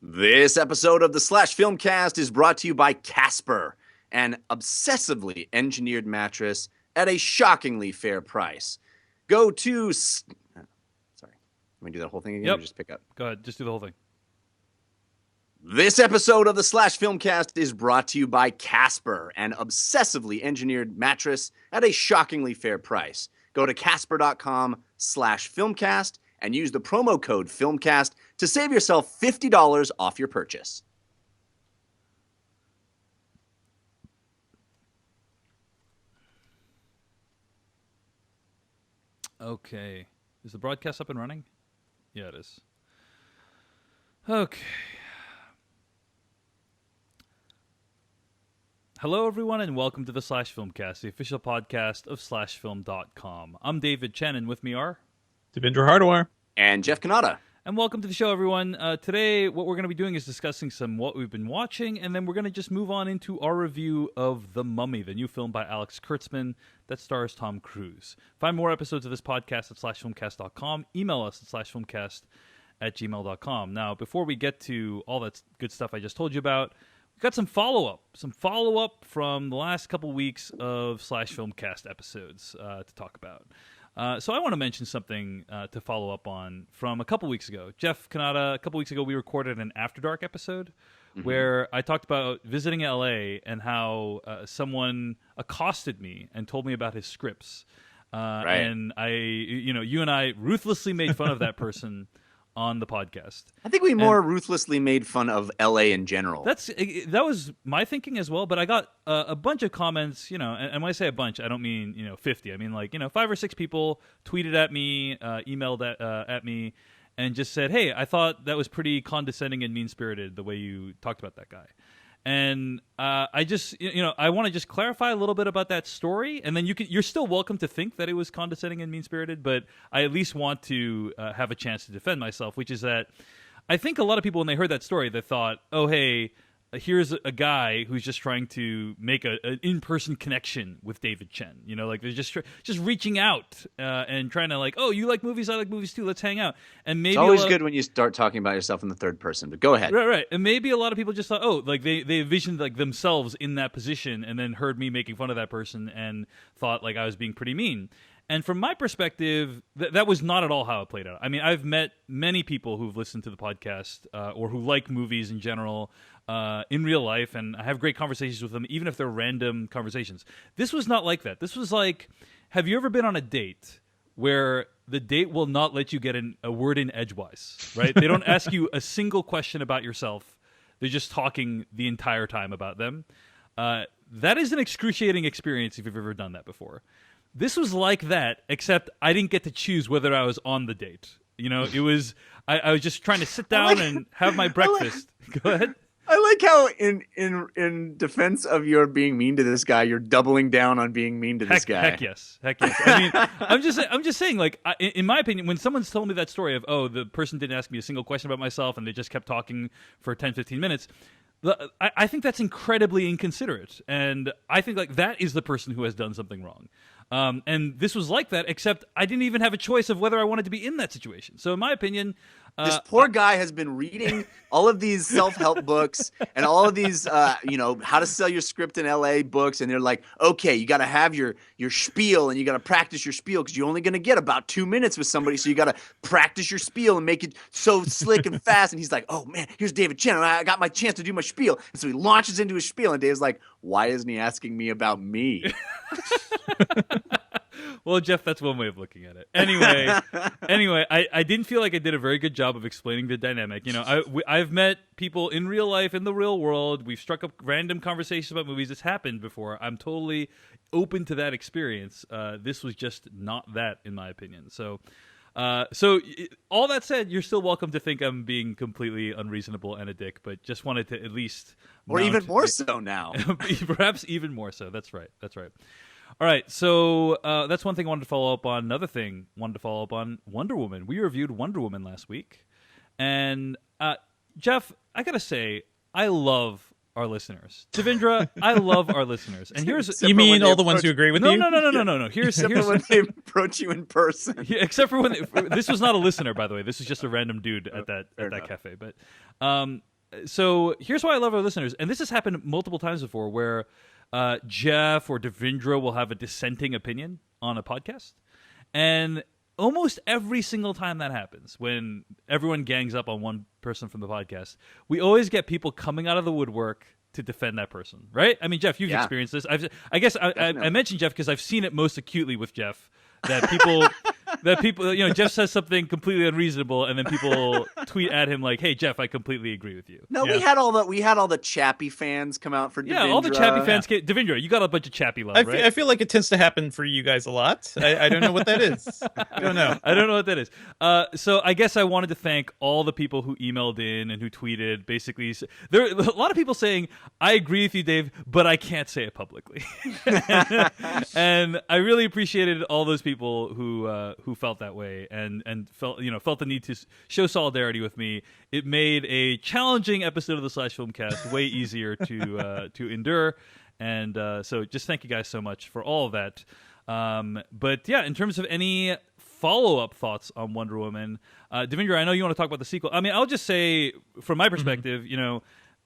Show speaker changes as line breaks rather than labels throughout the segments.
This episode of the Slash Filmcast is brought to you by Casper, an obsessively engineered mattress at a shockingly fair price. Go to... Sorry. Let me do that whole thing again or just pick up?
Go ahead. Just do the whole thing.
This episode of the Slash Filmcast is brought to you by Casper, an obsessively engineered mattress at a shockingly fair price. Go to casper.com/filmcast and use the promo code FILMCAST to save yourself $50 off your purchase.
Okay. Is the broadcast up and running? Yeah, it is. Okay. Hello, everyone, and welcome to the Slash Filmcast, the official podcast of SlashFilm.com. I'm David Chen, and with me are...
Devindra Hardawar.
And Jeff Kanata.
And welcome to the show, everyone. Today, what we're going to be doing is discussing what we've been watching, and then we're going to just move on into our review of The Mummy, the new film by Alex Kurtzman that stars Tom Cruise. Find more episodes of this podcast at slashfilmcast.com. Email us at slashfilmcast@gmail.com. Now, before we get to all that good stuff I just told you about, we've got some follow-up from the last couple weeks of Slash Filmcast episodes to talk about. So I want to mention something to follow up on from a couple weeks ago. Jeff Kanata, a couple weeks ago, we recorded an After Dark episode where I talked about visiting LA and how someone accosted me and told me about his scripts.
Right.
And you and I ruthlessly made fun of that person on the podcast.
I think we more ruthlessly made fun of LA in general.
That was my thinking as well, but I got a bunch of comments, and when I say a bunch, I don't mean, 50. I mean, 5 or 6 people tweeted at me, emailed at me, and just said, hey, I thought that was pretty condescending and mean-spirited, the way you talked about that guy. And I just, I want to just clarify a little bit about that story, and then you're still welcome to think that it was condescending and mean-spirited, but I at least want to have a chance to defend myself, which is that I think a lot of people, when they heard that story, they thought, oh, hey, here's a guy who's just trying to make an in-person connection with David Chen. They're just reaching out and trying to oh, you like movies, I like movies too, let's hang out. And maybe
it's always good when you start talking about yourself in the third person, but go ahead.
Right. And maybe a lot of people just thought, oh, they envisioned themselves in that position and then heard me making fun of that person and thought I was being pretty mean. And from my perspective, that was not at all how it played out. I mean, I've met many people who've listened to the podcast or who like movies in general in real life, and I have great conversations with them, even if they're random conversations. This was not like that. This was have you ever been on a date where the date will not let you get a word in edgewise, right? They don't ask you a single question about yourself. They're just talking the entire time about them. That is an excruciating experience if you've ever done that before. This was like that, except I didn't get to choose whether I was on the date. It was I was just trying to sit down and have my breakfast. Go ahead.
I like how in defense of your being mean to this guy, you're doubling down on being mean to this guy.
Heck yes. I mean, I'm just saying, in my opinion, when someone's told me that story of, oh, the person didn't ask me a single question about myself and they just kept talking for 10, 15 minutes, I think that's incredibly inconsiderate. And I think that is the person who has done something wrong. And this was like that, except I didn't even have a choice of whether I wanted to be in that situation. So in my opinion...
this poor guy has been reading all of these self-help books and all of these, how to sell your script in LA books. And they're like, okay, you got to have your spiel and you got to practice your spiel because you're only going to get about 2 minutes with somebody. So you got to practice your spiel and make it so slick and fast. And he's like, oh, man, here's David Chen. I got my chance to do my spiel. And so he launches into his spiel. And Dave's like, why isn't he asking me about me?
Well, Jeff, that's one way of looking at it. Anyway, I didn't feel like I did a very good job of explaining the dynamic. I've met people in real life, in the real world. We've struck up random conversations about movies. It's happened before. I'm totally open to that experience. This was just not that, in my opinion. So all that said, you're still welcome to think I'm being completely unreasonable and a dick, but just wanted to at least...
Or even more so now.
Perhaps even more so. That's right. All right, so that's one thing I wanted to follow up on. Another thing I wanted to follow up on, Wonder Woman. We reviewed Wonder Woman last week. And, Jeff, I got to say, I love our listeners. Devindra, I love our listeners. And here's...
You mean all the ones who agree with you?
No. Here's
when they approach you in person.
Yeah, except for when... this was not a listener, by the way. This is just a random dude at that cafe. But so here's why I love our listeners, and this has happened multiple times before, where Jeff or Devindra will have a dissenting opinion on a podcast, and almost every single time that happens, when everyone gangs up on one person from the podcast, we always get people coming out of the woodwork to defend that person, right? I mean, Jeff, you've experienced this. I guess I mentioned Jeff because I've seen it most acutely with Jeff. That people, Jeff says something completely unreasonable, and then people tweet at him like, "Hey, Jeff, I completely agree with you."
No, we had all the Chappie fans come out for Devindra.
Yeah, all the Chappie fans. Devindra, you got a bunch of Chappie love, right?
I feel like it tends to happen for you guys a lot. I don't know what that is. I don't know.
I don't know what that is. So I guess I wanted to thank all the people who emailed in and who tweeted. Basically, there are a lot of people saying, "I agree with you, Dave, but I can't say it publicly." And I really appreciated all those people who felt that way and felt the need to show solidarity with me. It made a challenging episode of the Slash Filmcast way easier to endure, and so just thank you guys so much for all of that. But yeah, in terms of any follow-up thoughts on Wonder Woman, Devindra, I know you want to talk about the sequel. I mean, I'll just say from my perspective,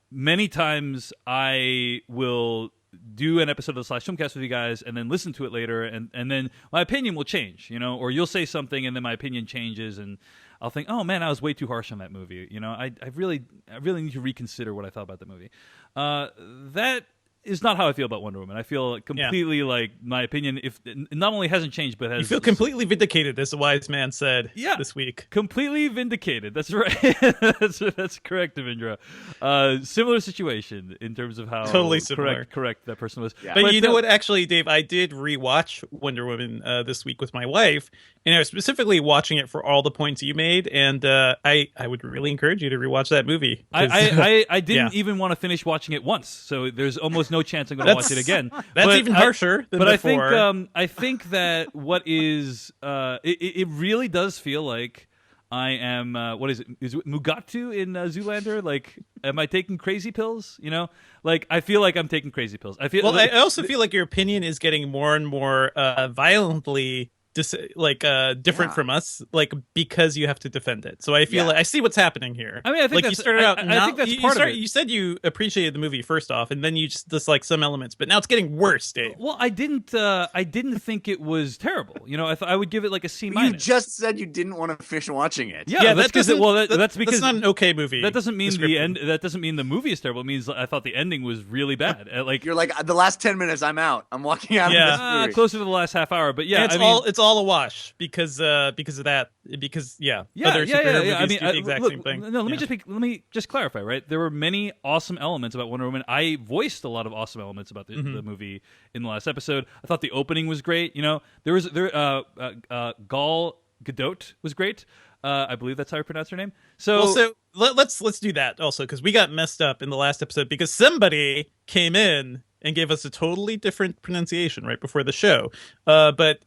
many times I will do an episode of the Slash Filmcast with you guys and then listen to it later, and then my opinion will change, or you'll say something and then my opinion changes, and I'll think, oh man, I was way too harsh on that movie. I really need to reconsider what I thought about the movie. That is not how I feel about Wonder Woman. I feel completely like my opinion, if not only hasn't changed, but has.
You feel completely vindicated, as a wise man said this week.
Completely vindicated. That's right. that's correct, Devindra. Similar situation in terms of how
totally similar.
Correct that person was.
Yeah. But you know what? Actually, Dave, I did rewatch Wonder Woman this week with my wife, and I was specifically watching it for all the points you made, and I would really encourage you to rewatch that movie.
I didn't even want to finish watching it once, so there's almost no chance I'm going to watch it again.
That's even harsher than before.
I think that what is it really does feel like I am what is it? Is it Mugatu in Zoolander? Like, am I taking crazy pills? Like I feel like I'm taking crazy pills. I
also feel like your opinion is getting more and more violently different from us, like, because you have to defend it. So I feel like I see what's happening here.
I mean, I think
you started out.
I think that's part of it.
You said you appreciated the movie first off, and then you just dislike some elements, but now it's getting worse, Dave.
Well, I didn't think it was terrible. I would give it like a C-.
You just said you didn't want to finish watching it.
Yeah, that's because
that's not an okay movie.
That doesn't mean the end. That doesn't mean the movie is terrible. It means I thought the ending was really bad. Like
you're like, the last 10 minutes, I'm out. I'm walking out of this movie.
Closer to the last half hour, but yeah,
it's all a wash. Because of that, other superhero movies do the exact same thing.
No, let me just clarify. Right, there were many awesome elements about Wonder Woman. I voiced a lot of awesome elements about the movie in the last episode. I thought the opening was great. Gal Gadot was great. I believe that's how I pronounce her name. So
let's do that also, because we got messed up in the last episode because somebody came in and gave us a totally different pronunciation right before the show. But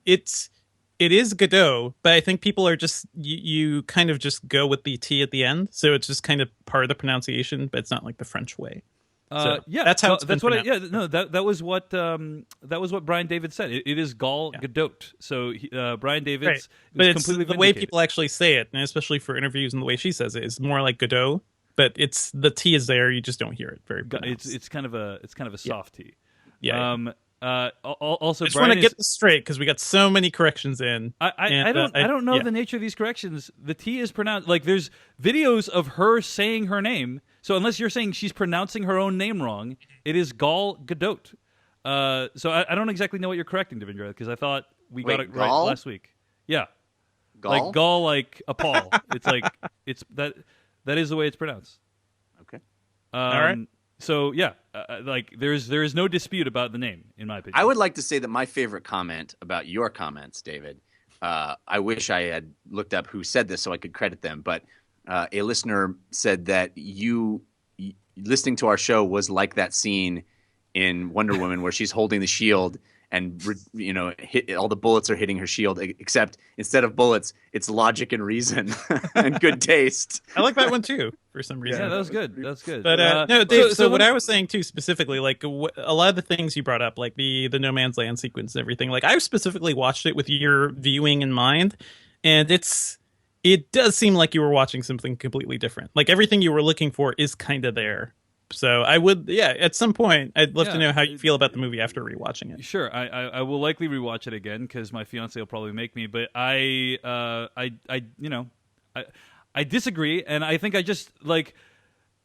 it is Godot, but I think people are just you kind of just go with the T at the end, so it's just kind of part of the pronunciation, but it's not like the French way. That's how that's what.
That was what Brian David said. It is Gal Gadot. So Brian David's
but it's
completely
the way people actually say it, and especially for interviews and the way she says it is more like Godot, but it's the T is there. You just don't hear it very.
It's kind of a soft T.
Yeah.
Also,
I just want to get this straight because we got so many corrections in.
I don't know the nature of these corrections. The T is pronounced like there's videos of her saying her name. So unless you're saying she's pronouncing her own name wrong, it is Gal Gadot. So I don't exactly know what you're correcting, Devindra, because I thought we got it right last week. Yeah,
Gal?
Like Gal, like a Paul. It's like it's that is the way it's pronounced.
Okay.
All right.
So yeah, like there is no dispute about the name, in my opinion.
I would like to say that my favorite comment about your comments, David, I wish I had looked up who said this so I could credit them, but a listener said that you listening to our show was like that scene in Wonder Woman where she's holding the shield and all the bullets are hitting her shield, except instead of bullets, it's logic and reason and good taste.
I like that one too, for some reason.
Yeah, that was good. That's good.
But no, Dave. So what I was saying too, specifically, like a lot of the things you brought up, like the No Man's Land sequence and everything, like I specifically watched it with your viewing in mind, and it's it does seem like you were watching something completely different. Like everything you were looking for is kind of there. So I would, yeah, at some point, I'd love to know how you feel about the movie after rewatching it.
Sure, I will likely rewatch it again because my fiance will probably make me. But I disagree, and I think I just like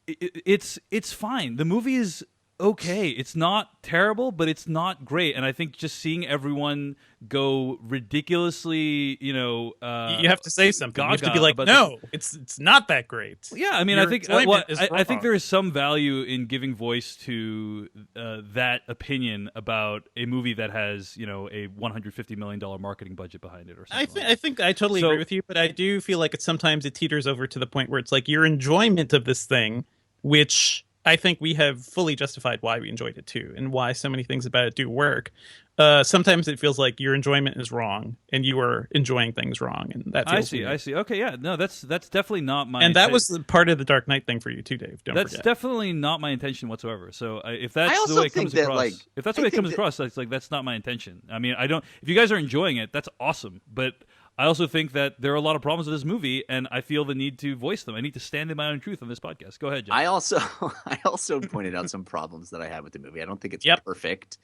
it's fine. The movie is okay. It's not terrible, but it's not great. And I think just seeing everyone go ridiculously,
You have to say something. You have to be like,
about
no, it's not that great.
yeah, I mean,
Your
I think
enjoyment is
I think
wrong.
there is some value in giving voice to that opinion about a movie that has a $150 million marketing budget behind it or something.
I think I totally
So-
agree with you, but I do feel like sometimes it teeters over to the point where it's like your enjoyment of this thing, which I think we have fully justified why we enjoyed it too, and why so many things about it do work. Sometimes it feels like your enjoyment is wrong, and you are enjoying things wrong, and that feels weird.
I see. Okay, yeah, no, that's definitely not my.
And that was the part of the Dark Knight thing for you too, Dave.
That's
forget.
definitely not my intention whatsoever. So if that's
I also
the way it
think
comes
that,
across,
like,
if that's
I
the way it
think
comes
that-
across, that's not my intention. I mean, I don't. If you guys are enjoying it, that's awesome. But I also think that there are a lot of problems with this movie, and I feel the need to voice them. I need to stand in my own truth on this podcast. Go ahead, Jeff.
I also pointed out some problems that I have with the movie. I don't think it's
Yep.
perfect,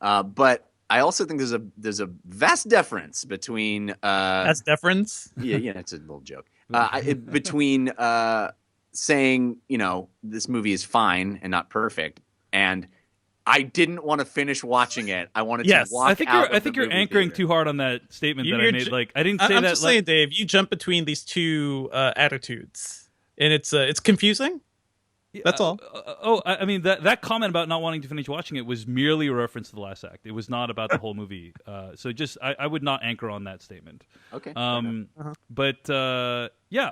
but I also think there's a vast difference between
That's deference.
yeah, it's a little joke. Between saying, this movie is fine and not perfect, and I didn't want to finish watching it. I wanted
Yes.
to walk
I think
out
you're. I think you're anchoring too hard on that statement that I
You're
made.
ju-
Like I didn't say
I'm
that.
just saying, Dave, you jump between these two attitudes, and it's confusing. That's all.
I mean that comment about not wanting to finish watching it was merely a reference to the last act. It was not about the whole movie. So just I would not anchor on that statement.
Okay.
But yeah,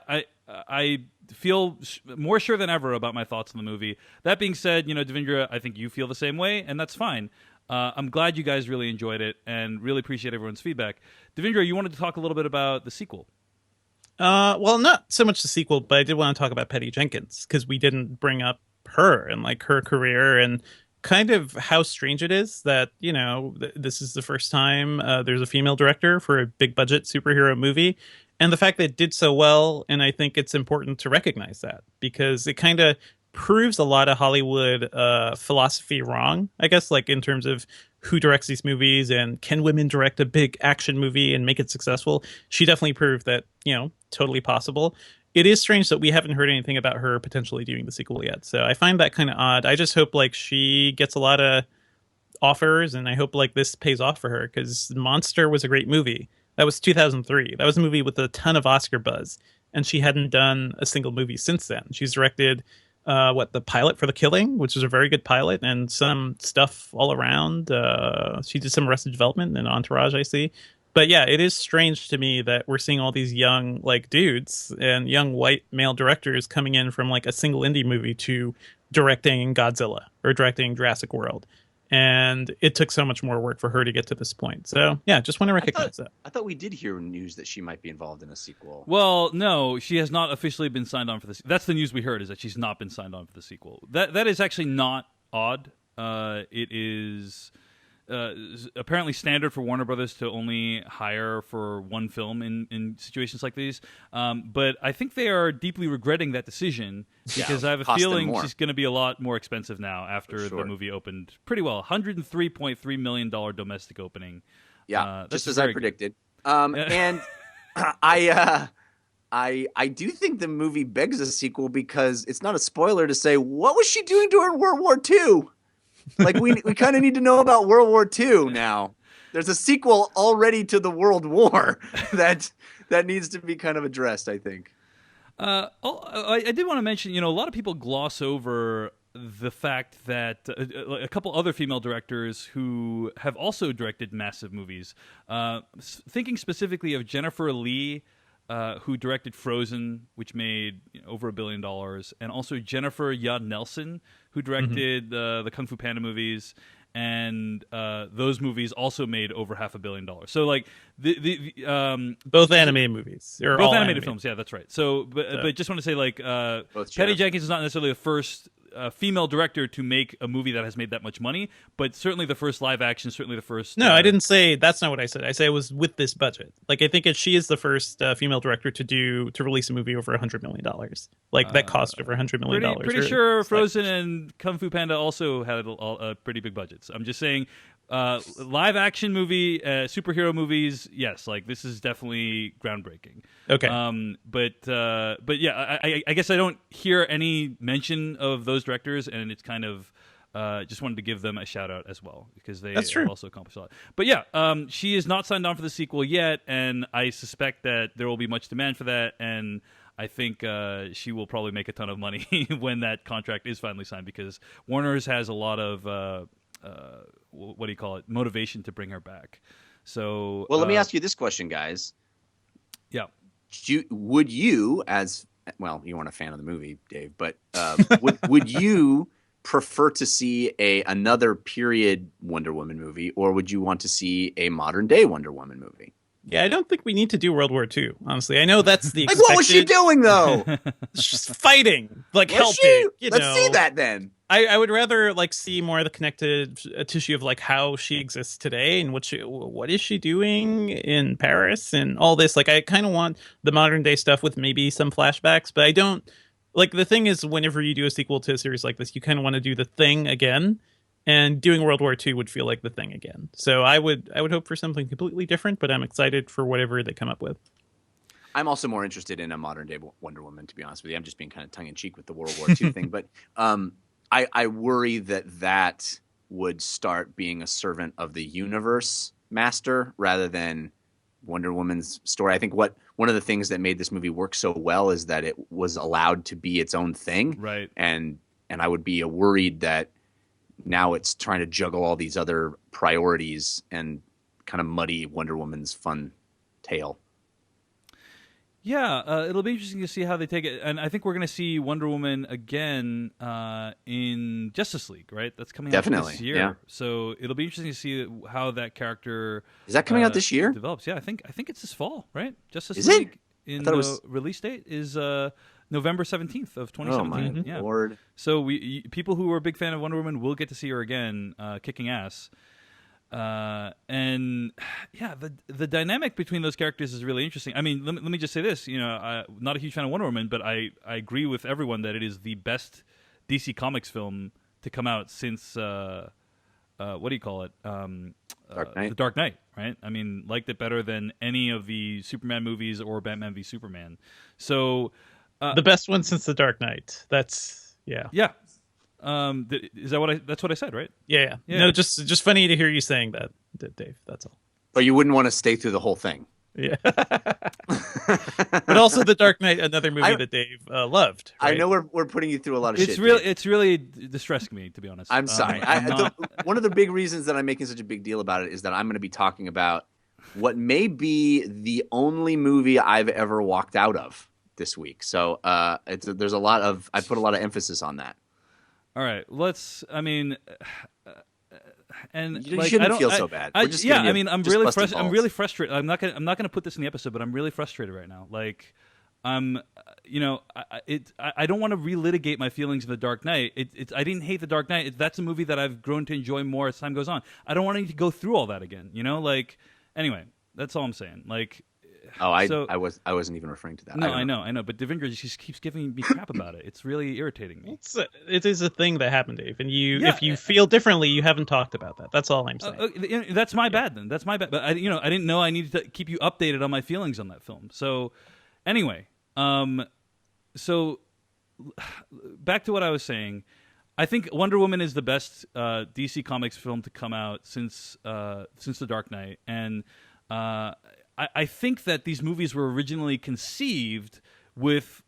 I feel more sure than ever about my thoughts on the movie. That being said, Devindra, I think you feel the same way, and that's fine. I'm glad you guys really enjoyed it, and really appreciate everyone's feedback. Devindra, you wanted to talk a little bit about the sequel.
Well, not so much the sequel, but I did want to talk about Patty Jenkins because we didn't bring up her and like her career and kind of how strange it is that this is the first time there's a female director for a big budget superhero movie, and the fact that it did so well. And I think it's important to recognize that because it kind of proves a lot of Hollywood philosophy wrong, I guess, like in terms of who directs these movies and can women direct a big action movie and make it successful. She definitely proved that, totally possible. It is strange that we haven't heard anything about her potentially doing the sequel yet. So I find that kind of odd. I just hope like she gets a lot of offers, and I hope like this pays off for her because Monster was a great movie. That was 2003. That was a movie with a ton of Oscar buzz, and she hadn't done a single movie since then. She's directed the pilot for The Killing, which is a very good pilot, and some stuff all around. She did some Arrested Development and Entourage, I see. But yeah, it is strange to me that we're seeing all these young like dudes and young white male directors coming in from like a single indie movie to directing Godzilla or directing Jurassic World. And it took so much more work for her to get to this point. So yeah, just want to recognize that.
I thought we did hear news that she might be involved in a sequel.
Well, no, she has not officially been signed on for this. That's the news we heard, is that she's not been signed on for the sequel. That is actually not odd. It is apparently standard for Warner Brothers to only hire for one film in situations like these. But I think they are deeply regretting that decision because I have a
cost them
feeling
more.
she's going to be a lot more expensive now after
For sure.
the movie opened pretty well. $103.3 million domestic opening.
Yeah,
That's
just as
very
I
good.
predicted. And I do think the movie begs a sequel because it's not a spoiler to say what was she doing during World War II? Like we kind of need to know about World War II now. There's a sequel already to the World War that needs to be kind of addressed, I think.
I did want to mention, a lot of people gloss over the fact that a couple other female directors who have also directed massive movies, thinking specifically of Jennifer Lee, who directed Frozen, which made over $1 billion, and also Jennifer Yad Nelson, who directed the Kung Fu Panda movies, and those movies also made over $500 million. So, like
Both animated movies. Or
both
all
animated films, yeah, that's right. So, but just want to say, like,
Both
Patty
Jeff.
Jenkins is not necessarily the first female director to make a movie that has made that much money, but certainly the first live action, certainly the first.
No, I didn't say that's not what I said. I said it was with this budget. Like I think she is the first female director to release a movie over $100 million. Like that cost over $100 million.
Pretty sure Frozen and Kung Fu Panda also had pretty big budgets. I'm just saying, live action movie, superhero movies. Yes, like this is definitely groundbreaking.
Okay.
But yeah, I guess I don't hear any mention of those directors, and it's kind of just wanted to give them a shout out as well because they have also accomplished a lot. But yeah, she is not signed on for the sequel yet, and I suspect that there will be much demand for that, and I think she will probably make a ton of money when that contract is finally signed because Warner's has a lot of what do you call it, motivation to bring her back. So
well, let me ask you this question, guys.
Yeah.
Would you, as well, you weren't a fan of the movie, Dave, but would you prefer to see another period Wonder Woman movie, or would you want to see a modern day Wonder Woman movie?
Yeah, I don't think we need to do World War II, honestly. I know that's the
like, what was she doing, though?
Just fighting, like
was
helping.
Let's see that, then.
I would rather, like, see more of the connected tissue of, like, how she exists today and what is she doing in Paris and all this. Like, I kind of want the modern-day stuff with maybe some flashbacks, but I don't... Like, the thing is, whenever you do a sequel to a series like this, you kind of want to do the thing again. And doing World War II would feel like the thing again. So I would hope for something completely different, but I'm excited for whatever they come up with.
I'm also more interested in a modern day Wonder Woman, to be honest with you. I'm just being kind of tongue in cheek with the World War II thing, but I worry that would start being a servant of the universe master rather than Wonder Woman's story. I think one of the things that made this movie work so well is that it was allowed to be its own thing,
right?
And I would be worried that now it's trying to juggle all these other priorities and kind of muddy Wonder Woman's fun tale.
Yeah, it'll be interesting to see how they take it. And I think we're going to see Wonder Woman again in Justice League, right? That's coming out this year.
Yeah.
So it'll be interesting to see how that character...
Is that coming out this year?
Develops. Yeah, I think it's this fall, right? Justice
is
League
it?
In the release date is... November 17th of 2017.
Oh my
yeah.
Lord.
So people who are a big fan of Wonder Woman will get to see her again, kicking ass. And yeah, the dynamic between those characters is really interesting. I mean, let me just say this. You know, I'm not a huge fan of Wonder Woman, but I agree with everyone that it is the best DC Comics film to come out since what do you call it?
Dark Knight.
The Dark Knight, right? I mean, liked it better than any of the Superman movies or Batman v Superman. So.
The best one since The Dark Knight. That's yeah.
Yeah. Is that that's what I said, right?
Yeah. No, just funny to hear you saying that, Dave. That's all.
But you wouldn't want to stay through the whole thing.
Yeah. But also The Dark Knight, another movie that Dave loved. Right?
I know we're putting you through a lot of shit.
It's really distressing me, to be honest.
I'm sorry. One of the big reasons that I'm making such a big deal about it is that I'm going to be talking about what may be the only movie I've ever walked out of this week. So there's a lot of, I put a lot of emphasis on that.
All right, and
you
like,
shouldn't feel so bad.
I'm really frustrated. I'm really frustrated. I'm not gonna put this in the episode, but I'm really frustrated right now. Like, I don't want to relitigate my feelings of The Dark Knight. I didn't hate The Dark Knight. That's a movie that I've grown to enjoy more as time goes on. I don't want to need to go through all that again. You know, like, anyway, that's all I'm saying. Like.
Oh, I wasn't even referring to that.
No, I know. But Devindra just keeps giving me crap about it. It's really irritating me.
It is a thing that happened, Dave. And if you feel differently, you haven't talked about that. That's all I'm saying.
That's my bad then. That's my bad. But I didn't know I needed to keep you updated on my feelings on that film. So, anyway, so back to what I was saying. I think Wonder Woman is the best DC Comics film to come out since The Dark Knight, and I think that these movies were originally conceived with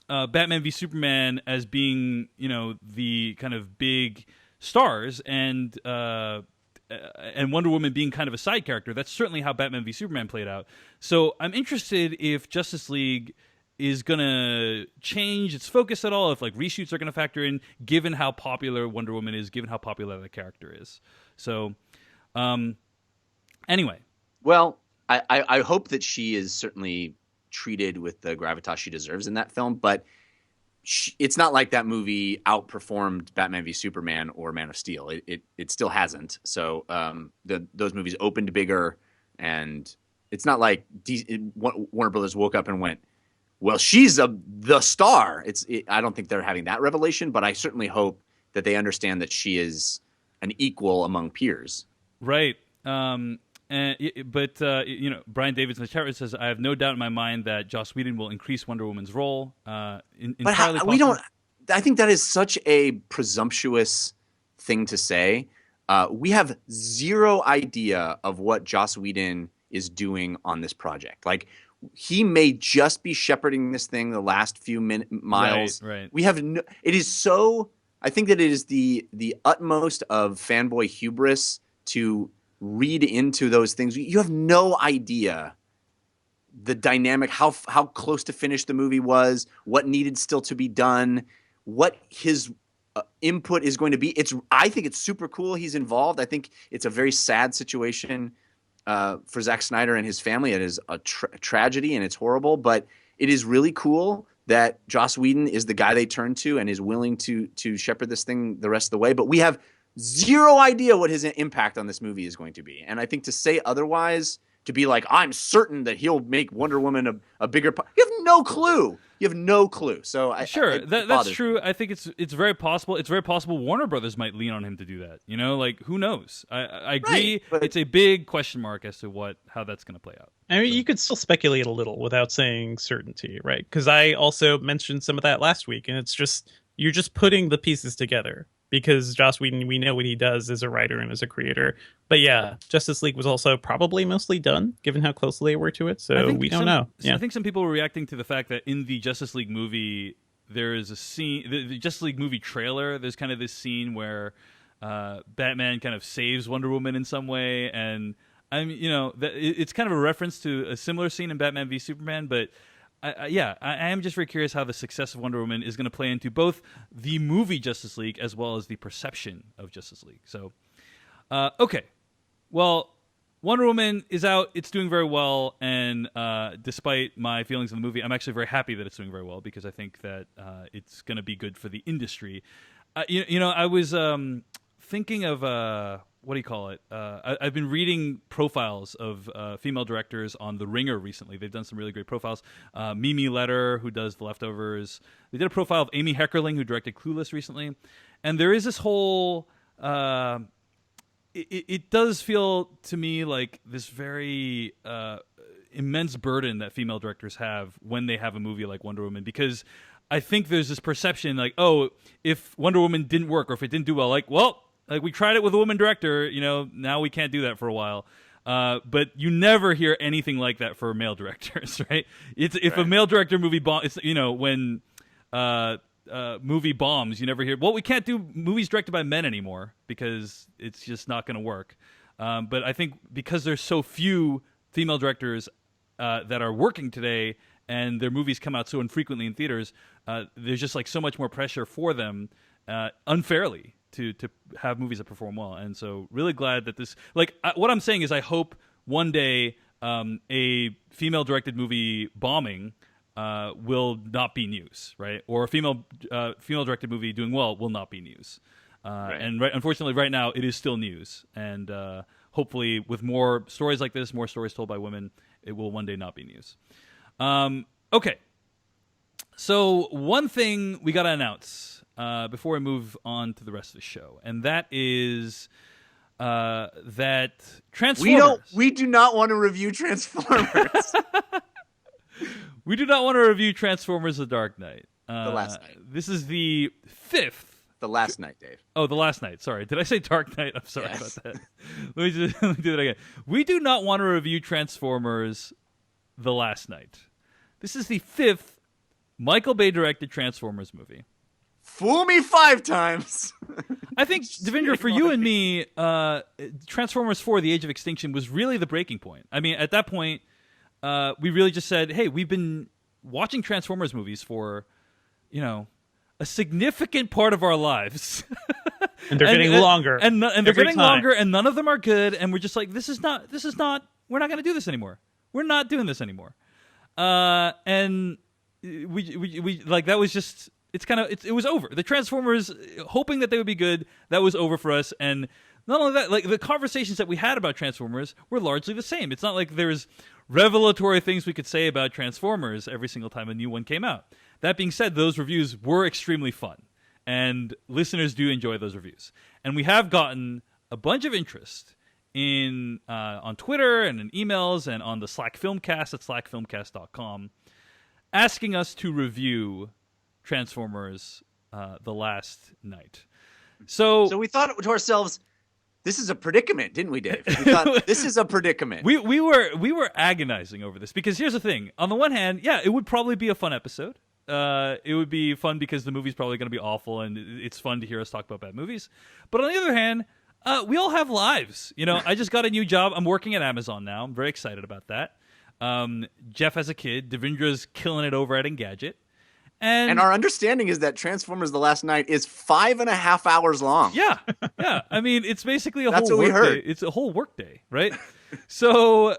Batman v Superman as being, the kind of big stars, and Wonder Woman being kind of a side character. That's certainly how Batman v Superman played out. So I'm interested if Justice League is going to change its focus at all, if like reshoots are going to factor in, given how popular Wonder Woman is, given how popular the character is. So, anyway.
Well, I hope that she is certainly treated with the gravitas she deserves in that film, but it's not like that movie outperformed Batman v Superman or Man of Steel. It still hasn't. So those movies opened bigger, and it's not like Warner Brothers woke up and went, well, she's the star. I don't think they're having that revelation, but I certainly hope that they understand that she is an equal among peers.
Right. But Brian Davids in the chat room says, "I have no doubt in my mind that Joss Whedon will increase Wonder Woman's role."
But we don't. I think that is such a presumptuous thing to say. We have zero idea of what Joss Whedon is doing on this project. Like, he may just be shepherding this thing the last few miles.
Right.
We have no. It is so. I think that it is the utmost of fanboy hubris to read into those things. You have no idea the dynamic, how close to finish the movie was, what needed still to be done, what his input is going to be. I think it's super cool he's involved. I think it's a very sad situation for Zack Snyder and his family. It is a tragedy and it's horrible, but it is really cool that Joss Whedon is the guy they turn to and is willing to shepherd this thing the rest of the way. But we have zero idea what his impact on this movie is going to be. And I think to say otherwise, to be like, I'm certain that he'll make Wonder Woman a bigger part. You have no clue. You have no clue. So
that's true. I think it's very possible. It's very possible Warner Brothers might lean on him to do that. You know, like, who knows? I agree.
Right, but
it's a big question mark as to how that's going to play out.
I mean, you could still speculate a little without saying certainty, right? Because I also mentioned some of that last week, and it's just, you're just putting the pieces together. Because Joss Whedon, we know what he does as a writer and as a creator. But yeah, Justice League was also probably mostly done, given how closely they were to it. So we don't know. Yeah.
I think some people were reacting to the fact that in the Justice League movie, there is a scene, the Justice League movie trailer, there's kind of this scene where Batman kind of saves Wonder Woman in some way. And it's kind of a reference to a similar scene in Batman v Superman, but I am just very curious how the success of Wonder Woman is going to play into both the movie Justice League as well as the perception of Justice League. So, okay. Well, Wonder Woman is out. It's doing very well. And despite my feelings on the movie, I'm actually very happy that it's doing very well because I think that it's going to be good for the industry. I was thinking of... what do you call it? I've been reading profiles of female directors on The Ringer recently. They've done some really great profiles. Mimi Letter, who does The Leftovers. They did a profile of Amy Heckerling, who directed Clueless recently. And there is this whole... It does feel to me like this very immense burden that female directors have when they have a movie like Wonder Woman, because I think there's this perception like, oh, if Wonder Woman didn't work or if it didn't do well, like we tried it with a woman director, now we can't do that for a while. But you never hear anything like that for male directors, right? If a male director movie bombs, when movie bombs, you never hear, well, we can't do movies directed by men anymore because it's just not going to work. But I think because there's so few female directors that are working today and their movies come out so infrequently in theaters, there's just like so much more pressure for them unfairly to have movies that perform well. And so really glad that this, what I'm saying is I hope one day a female directed movie bombing will not be news, right? Or a female directed movie doing well will not be news.
Right.
And unfortunately right now it is still news. And hopefully with more stories like this, more stories told by women, it will one day not be news. Okay. So one thing we got to announce before we move on to the rest of the show, and that is that Transformers.
We do not want to review Transformers.
We do not want to review Transformers: The Dark Knight.
The last night.
This is the fifth.
The last night, Dave.
Oh, the last night. Sorry. Did I say Dark Knight? I'm sorry
Yes.
about that. Let me do that again. We do not want to review Transformers: The Last Night. This is the fifth Michael Bay directed Transformers movie.
Fool me 5 times.
I think, Devendra, for you and me, Transformers 4: The Age of Extinction was really the breaking point. I mean, at that point, we really just said, hey, we've been watching Transformers movies for, a significant part of our lives.
And they're getting longer.
And they're getting
time.
longer, and none of them are good, and we're just like, this is not, we're not going to do this anymore. We're not doing this anymore. And we that was just, it was over. The Transformers, hoping that they would be good, that was over for us. And not only that, like the conversations that we had about Transformers were largely the same. It's not like there's revelatory things we could say about Transformers every single time a new one came out. That being said, those reviews were extremely fun, and listeners do enjoy those reviews. And we have gotten a bunch of interest in on Twitter and in emails and on the Slack Filmcast at slackfilmcast.com asking us to review Transformers The Last Night. So
we thought to ourselves, this is a predicament, didn't we, Dave? We thought, this is a predicament.
We were agonizing over this because here's the thing. On the one hand, yeah, it would probably be a fun episode. It would be fun because the movie's probably going to be awful, and it's fun to hear us talk about bad movies. But on the other hand, we all have lives. You know, I just got a new job. I'm working at Amazon now. I'm very excited about that. Jeff has a kid. Devindra's killing it over at Engadget. And
our understanding is that Transformers The Last Night is 5.5 hours long.
Yeah. I mean, it's basically
That's what we heard.
It's a whole work day, right? So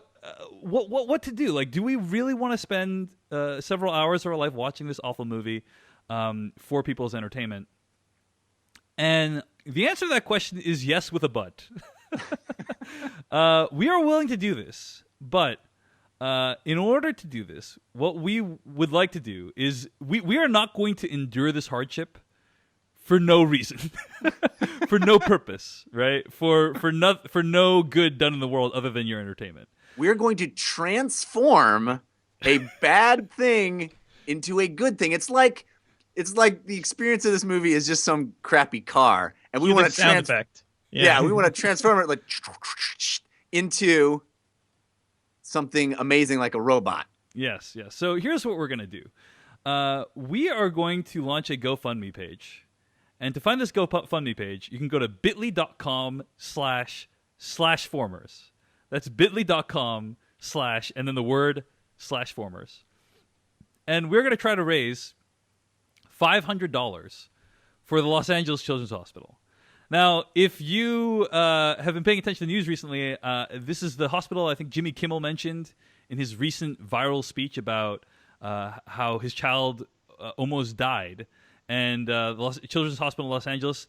what to do? Like, do we really want to spend several hours of our life watching this awful movie for people's entertainment? And the answer to that question is yes with a but. We are willing to do this, but in order to do this, what we would like to do is we are not going to endure this hardship for no reason, for no purpose, right? For no good done in the world other than your entertainment.
We're going to transform a bad thing into a good thing. It's like the experience of this movie is just some crappy car, and we want to
sound effect.
Yeah, we want to transform it like into something amazing like a robot.
Yes. So here's what we're going to do. We are going to launch a GoFundMe page. And to find this GoFundMe page, you can go to bit.ly//formers. That's bit.ly.com/ and then the word /formers. And we're going to try to raise $500 for the Los Angeles Children's Hospital. Now, if you have been paying attention to the news recently, this is the hospital I think Jimmy Kimmel mentioned in his recent viral speech about how his child almost died. And the Children's Hospital in Los Angeles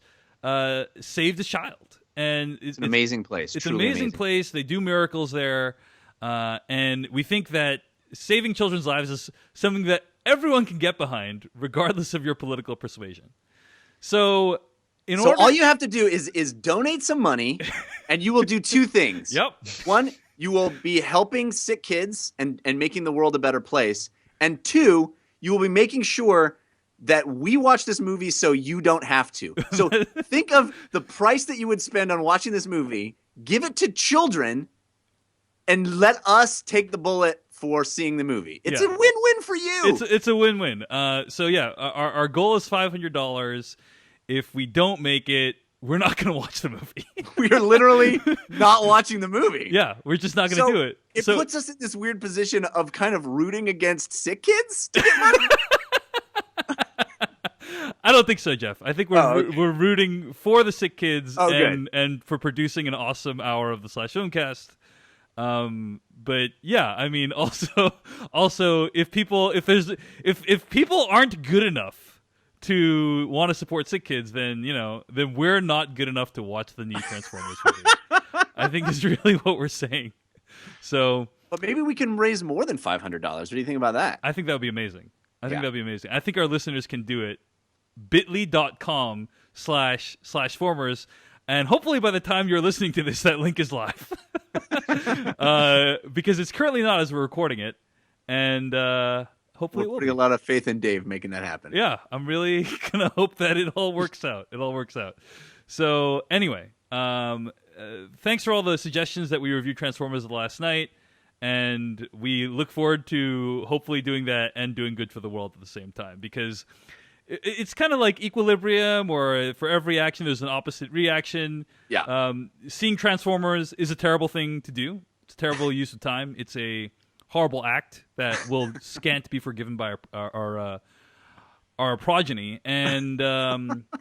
saved his child. And it's
an amazing place.
It's an amazing place. They do miracles there. And we think that saving children's lives is something that everyone can get behind, regardless of your political persuasion. So all
you have to do is donate some money, and you will do two things.
Yep.
One, you will be helping sick kids and making the world a better place. And two, you will be making sure that we watch this movie so you don't have to. So think of the price that you would spend on watching this movie, give it to children, and let us take the bullet for seeing the movie. It's a win-win for you.
It's a win-win. So yeah, our goal is $500. If we don't make it, we're not going to watch the movie.
We are literally not watching the movie.
Yeah, we're just not going to do it.
It puts us in this weird position of kind of rooting against sick kids to get money.
I don't think so, Jeff. I think we're rooting for the sick kids and for producing an awesome hour of the /Filmcast. But yeah, I mean, also, if people aren't good enough to want to support sick kids, then we're not good enough to watch the new Transformers movie. I think is really what we're saying. So,
but maybe we can raise more than $500. What do you think about that?
I think that would be amazing. I think that'd be amazing. I think our listeners can do it. bit.com//formers. And hopefully by the time you're listening to this, that link is live. Because it's currently not as we're recording it. And hopefully it will
putting a lot of faith in Dave making that happen.
Yeah, I'm really going to hope that it all works out. So anyway, thanks for all the suggestions that we reviewed Transformers the last night. And we look forward to hopefully doing that and doing good for the world at the same time. Because it's kind of like Equilibrium, or for every action there's an opposite reaction.
Yeah.
Seeing Transformers is a terrible thing to do. It's a terrible use of time. It's a horrible act that will scant be forgiven by our progeny. And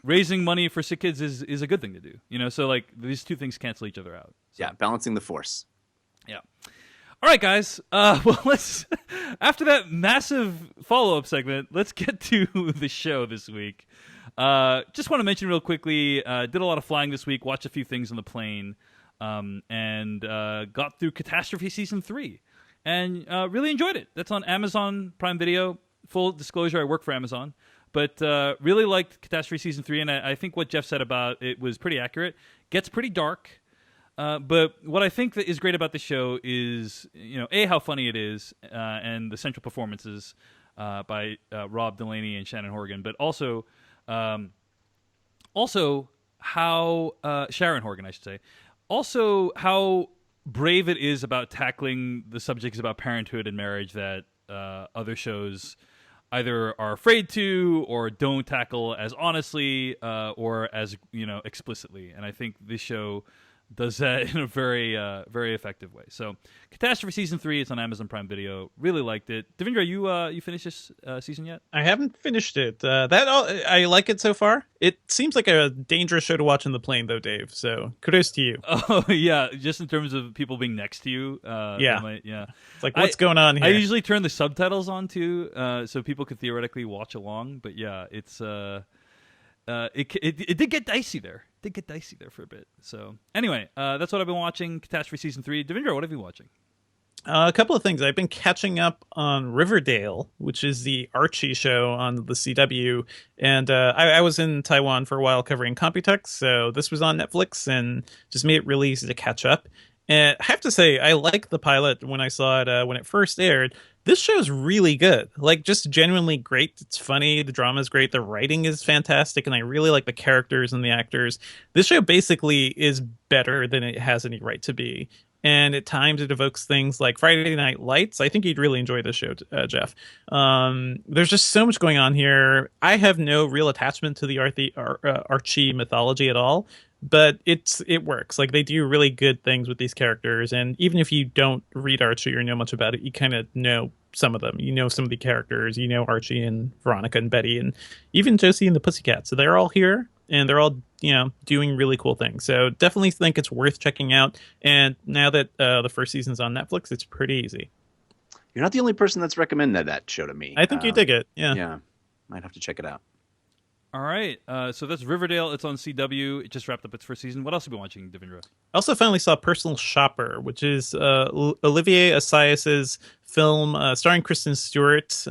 raising money for sick kids is a good thing to do. So like these two things cancel each other out. So.
Yeah, balancing the force.
Yeah. All right, guys. Well, let's after that massive follow-up segment, let's get to the show this week. Just want to mention real quickly, did a lot of flying this week, watched a few things on the plane, and got through Catastrophe Season 3, and really enjoyed it. That's on Amazon Prime Video. Full disclosure, I work for Amazon, but really liked Catastrophe Season 3, and I think what Jeff said about it was pretty accurate. Gets pretty dark. But what I think that is great about the show is, A, how funny it is, and the central performances by Rob Delaney and Shannon Horgan, but also how Sharon Horgan, I should say, also how brave it is about tackling the subjects about parenthood and marriage that other shows either are afraid to or don't tackle as honestly or as explicitly. And I think this show does that in a very very effective way. So Catastrophe Season 3, it's on Amazon Prime Video. Really liked it. Devindra, you finished this season yet?
I haven't finished it. I like it so far. It seems like a dangerous show to watch in the plane, though, Dave. So kudos to you.
Oh, yeah. Just in terms of people being next to you.
Yeah.
Yeah.
It's like, what's going on here?
I usually turn the subtitles on, too, so people could theoretically watch along. But, yeah, it's... It did get dicey there. Did get dicey there for a bit. So anyway, that's what I've been watching. Catastrophe Season 3. Devindra, what have you been watching?
A couple of things. I've been catching up on Riverdale, which is the Archie show on the CW. And I was in Taiwan for a while covering Computex, so this was on Netflix and just made it really easy to catch up. And I have to say, I liked the pilot when I saw it when it first aired. This show is really good. Like, just genuinely great. It's funny. The drama is great. The writing is fantastic. And I really like the characters and the actors. This show basically is better than it has any right to be. And at times it evokes things like Friday Night Lights. I think you'd really enjoy this show, Jeff. There's just so much going on here. I have no real attachment to the Archie mythology at all. But it works. Like, they do really good things with these characters, and even if you don't read Archie or know much about it, you kind of know some of them. You know some of the characters. You know Archie and Veronica and Betty, and even Josie and the Pussycat. So they're all here, and they're all doing really cool things. So definitely think it's worth checking out. And now that the first season's on Netflix, it's pretty easy.
You're not the only person that's recommended that show to me.
I think you dig it. Yeah.
Yeah, might have to check it out.
All right, so that's Riverdale. It's on CW. It just wrapped up its first season. What else have you been watching, Devindra?
I also finally saw Personal Shopper, which is Olivier Assayas's film starring Kristen Stewart,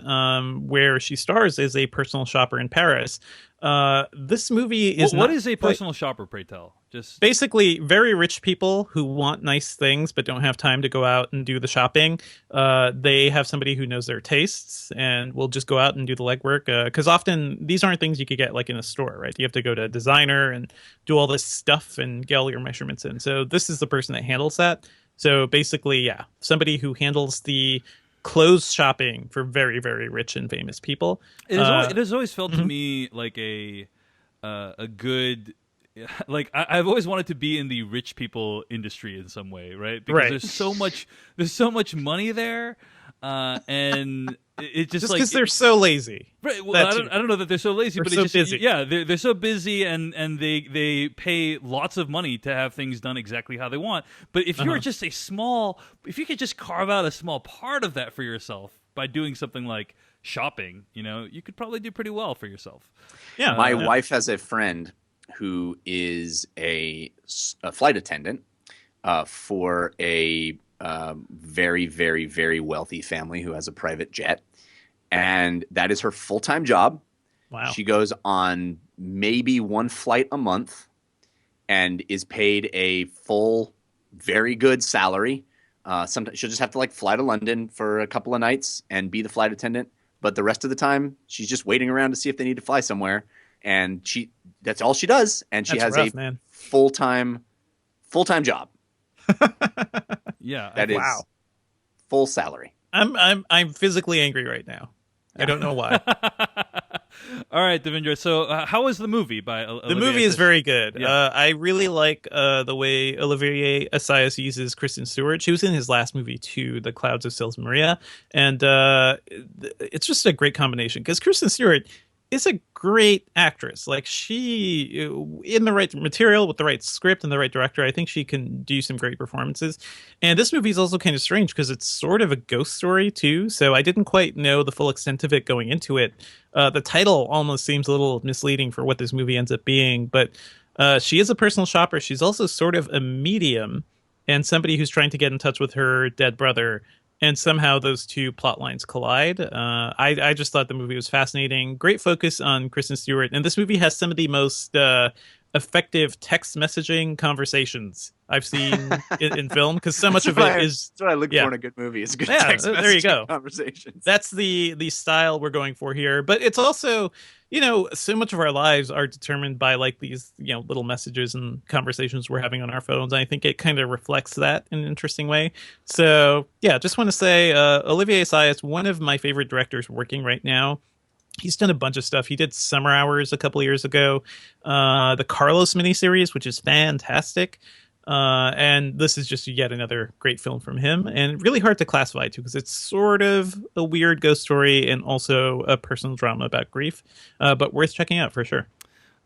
where she stars as a personal shopper in Paris. This movie is
what is a personal shopper, pray tell? Just
basically very rich people who want nice things but don't have time to go out and do the shopping. They have somebody who knows their tastes and will just go out and do the legwork. Because often these aren't things you could get like in a store, right? You have to go to a designer and do all this stuff and get all your measurements in. So this is the person that handles that. So basically, yeah, somebody who handles the clothes shopping for very, very rich and famous people.
It has always felt to me like a good, like I've always wanted to be in the rich people industry in some way, right? Because there's so much money there, and it just like
because they're so lazy.
Right. Well, I don't know that they're so lazy, but
so
it's just
busy.
Yeah, they're so busy, and they pay lots of money to have things done exactly how they want. But if you're just if you could just carve out a small part of that for yourself by doing something like shopping, you could probably do pretty well for yourself.
Yeah.
My wife has a friend who is a flight attendant for a very, very, very wealthy family who has a private jet. And that is her full-time job.
Wow.
She goes on maybe one flight a month and is paid a full, very good salary. Sometimes she'll just have to fly to London for a couple of nights and be the flight attendant. But the rest of the time, she's just waiting around to see if they need to fly somewhere. And that's all she does. And she has a full-time job.
Yeah.
That is full salary.
I'm physically angry right now. I don't know why.
All right, Devindra. So, how was the movie by Olivier?
The movie is very good.
Yeah.
I really like the way Olivier Assayas uses Kristen Stewart. She was in his last movie too, The Clouds of Sils Maria, and it's just a great combination because Kristen Stewart is a great actress. Like she, in the right material with the right script and the right director, I think she can do some great performances. And this movie is also kind of strange because it's sort of a ghost story too. So I didn't quite know the full extent of it going into it. The title almost seems a little misleading for what this movie ends up being, but she is a personal shopper. She's also sort of a medium and somebody who's trying to get in touch with her dead brother. And somehow those two plot lines collide. I just thought the movie was fascinating. Great focus on Kristen Stewart. And this movie has some of the most effective text messaging conversations I've seen in film, because so much of it is...
That's what I look for in a good movie. It's good text
there you go.
Conversations.
That's the style we're going for here. But it's also, so much of our lives are determined by like these, little messages and conversations we're having on our phones. And I think it kind of reflects that in an interesting way. So yeah, just want to say Olivier Assayas, one of my favorite directors working right now. He's done a bunch of stuff. He did Summer Hours a couple of years ago, the Carlos miniseries, which is fantastic. And this is just yet another great film from him, and really hard to classify too, because it's sort of a weird ghost story and also a personal drama about grief, but worth checking out for sure.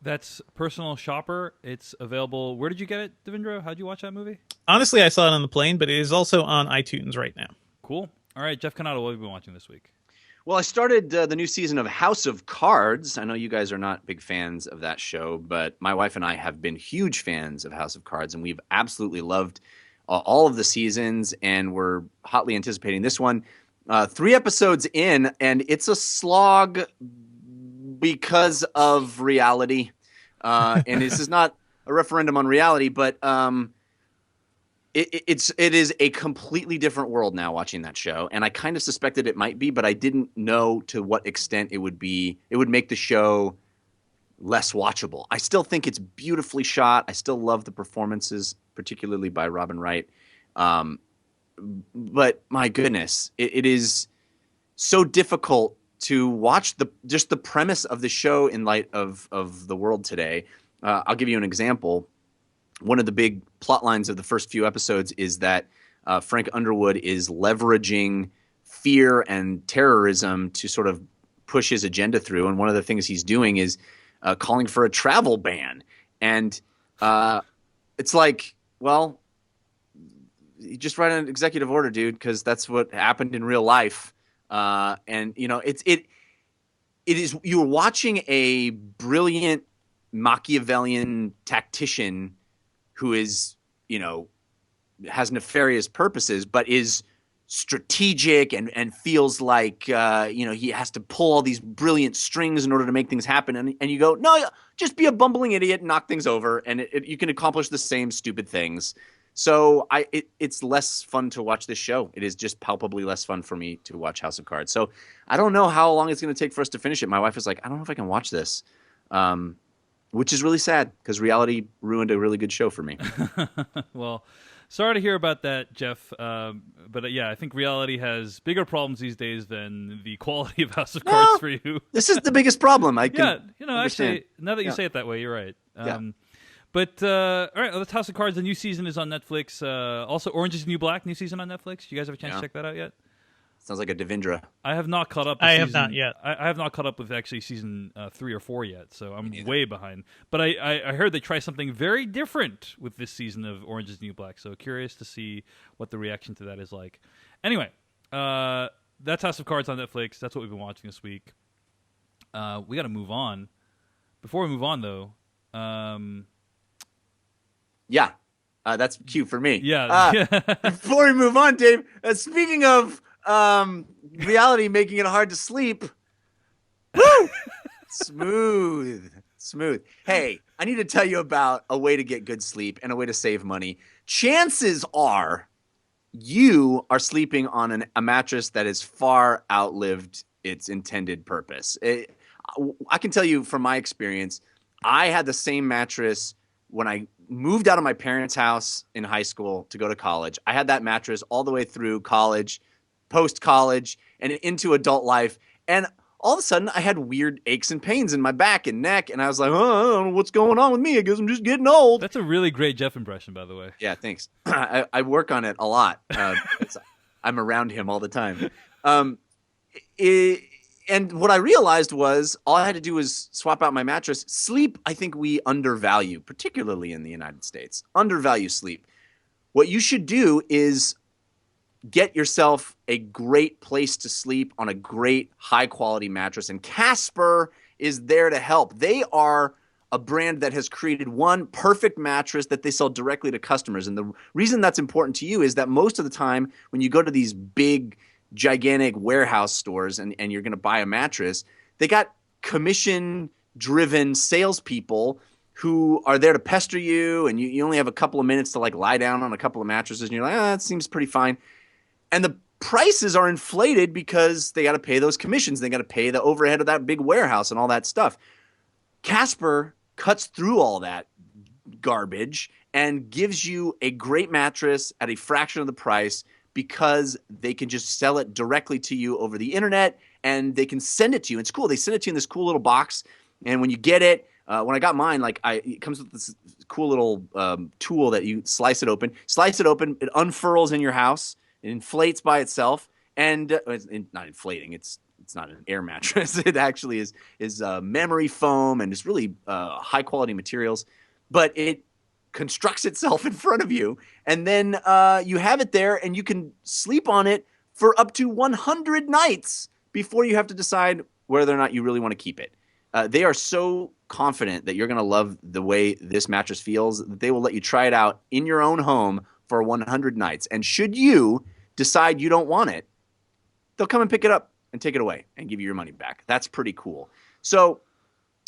That's Personal Shopper. It's available. Where did you get it, Devindra? How'd you watch that movie?
Honestly, I saw it on the plane, but it is also on iTunes right now.
Cool. All right, Jeff Canado, what have you been watching this week?
Well, I started the new season of House of Cards. I know you guys are not big fans of that show, but my wife and I have been huge fans of House of Cards, and we've absolutely loved all of the seasons, and we're hotly anticipating this one. 3 episodes in, and it's a slog because of reality. And this is not a referendum on reality, but it is a completely different world now watching that show, and I kind of suspected it might be, but I didn't know to what extent it would make the show less watchable. I still think it's beautifully shot. I still love the performances, particularly by Robin Wright. But my goodness, it is so difficult to watch just the premise of the show in light of the world today. I'll give you an example. One of the big plot lines of the first few episodes is that Frank Underwood is leveraging fear and terrorism to sort of push his agenda through. And one of the things he's doing is calling for a travel ban. And it's like, well, you just write an executive order, dude, because that's what happened in real life. And it is, you're watching a brilliant Machiavellian tactician who is, has nefarious purposes, but is strategic and feels like, he has to pull all these brilliant strings in order to make things happen. And you go, no, just be a bumbling idiot and knock things over, and you can accomplish the same stupid things. So it's less fun to watch this show. It is just palpably less fun for me to watch House of Cards. So I don't know how long it's going to take for us to finish it. My wife is like, I don't know if I can watch this. Which is really sad because reality ruined a really good show for me.
Well, sorry to hear about that, Jeff. But yeah, I think reality has bigger problems these days than the quality of House of Cards for you.
This is the biggest problem.
Actually, now that you say it that way, you're right. But all right, well, that's House of Cards. The new season is on Netflix. Also, Orange is the New Black, new season on Netflix. You guys have a chance to check that out yet?
Sounds like a Devindra.
I have not caught up.
I have not yet.
I have not caught up with actually season 3 or 4 yet, so I'm way behind. But I heard they try something very different with this season of Orange is the New Black, so curious to see what the reaction to that is like. Anyway, that's House of Cards on Netflix. That's what we've been watching this week. We got to move on. Before we move on, though,
that's cute for me.
Yeah.
Before we move on, Dave, speaking of reality making it hard to sleep. Woo! Smooth. Hey, I need to tell you about a way to get good sleep and a way to save money. Chances are you are sleeping on a mattress that has far outlived its intended purpose. I can tell you from my experience, I had the same mattress when I moved out of my parents' house in high school to go to college. I had that mattress all the way through college, post-college, and into adult life. And all of a sudden, I had weird aches and pains in my back and neck. And I was like, oh, I don't know what's going on with me. I guess I'm just getting old.
That's a really great Jeff impression, by the way.
Yeah, thanks. I work on it a lot. I'm around him all the time. And what I realized was all I had to do was swap out my mattress. Sleep, I think we undervalue, particularly in the United States. Undervalue sleep. What you should do is get yourself a great place to sleep on a great high quality mattress. And Casper is there to help. They are a brand that has created one perfect mattress that they sell directly to customers. And the reason that's important to you is that most of the time when you go to these big, gigantic warehouse stores and you're going to buy a mattress, they got commission-driven salespeople who are there to pester you, and you only have a couple of minutes to like lie down on a couple of mattresses, and you're like, that seems pretty fine. And the prices are inflated because they got to pay those commissions. They got to pay the overhead of that big warehouse and all that stuff. Casper cuts through all that garbage and gives you a great mattress at a fraction of the price because they can just sell it directly to you over the internet and they can send it to you. It's cool. They send it to you in this cool little box. And when you get it, when I got mine, it comes with this cool little tool that you slice it open, it unfurls in your house, it inflates by itself, and it's not inflating. It's not an air mattress. It actually is memory foam and it's really high quality materials, but it constructs itself in front of you, and then you have it there, and you can sleep on it for up to 100 nights before you have to decide whether or not you really want to keep it. They are so confident that you're going to love the way this mattress feels that they will let you try it out in your own home for 100 nights. And should you decide you don't want it, they'll come and pick it up and take it away and give you your money back. That's pretty cool. So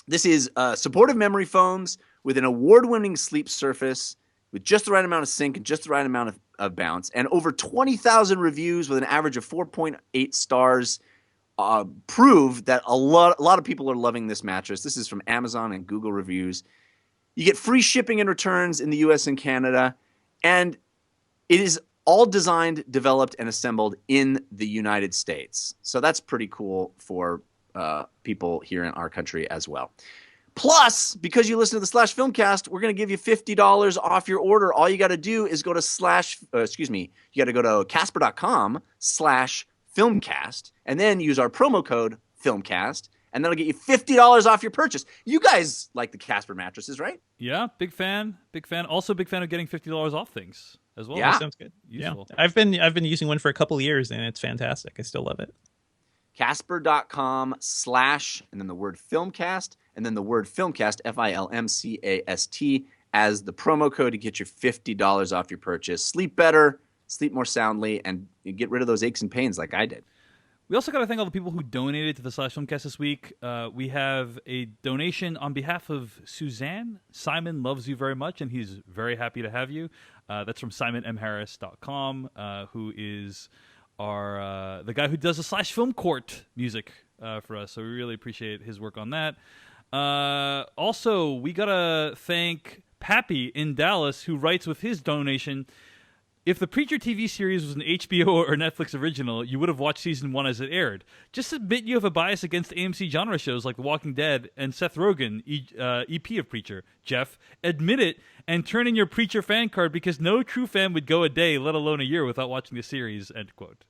this is supportive memory foams with an award-winning sleep surface with just the right amount of sink and just the right amount of bounce, and over 20,000 reviews with an average of 4.8 stars prove that a lot of people are loving this mattress. This is from Amazon and Google reviews. You get free shipping and returns in the US and Canada, and it is all designed, developed, and assembled in the United States. So that's pretty cool for people here in our country as well. Plus, because you listen to the Slash Filmcast, we're going to give you $50 off your order. All you got to do is go to you got to go to Casper.com/filmcast and then use our promo code FILMCAST, and that'll get you $50 off your purchase. You guys like the Casper mattresses, right?
Yeah, big fan. Also, big fan of getting $50 off things as well.
Yeah.
That sounds good.
Useful.
Yeah. I've been using one for a couple of years, and it's fantastic. I still love it.
Casper.com/ and then the word FILMCAST, and then the word FILMCAST, FILMCAST, as the promo code to get your $50 off your purchase. Sleep better, sleep more soundly, and get rid of those aches and pains like I did.
We also got to thank all the people who donated to the Slash Filmcast this week. We have a donation on behalf of Suzanne. Simon loves you very much, and he's very happy to have you. That's from SimonMHarris.com, who is the guy who does the Slash Film Court music for us. So we really appreciate his work on that. Also, we got to thank Pappy in Dallas, who writes with his donation, if the Preacher TV series was an HBO or Netflix original, you would have watched season 1 as it aired. Just admit you have a bias against AMC genre shows like The Walking Dead and Seth Rogen, EP of Preacher. Jeff, admit it and turn in your Preacher fan card because no true fan would go a day, let alone a year, without watching the series, end quote.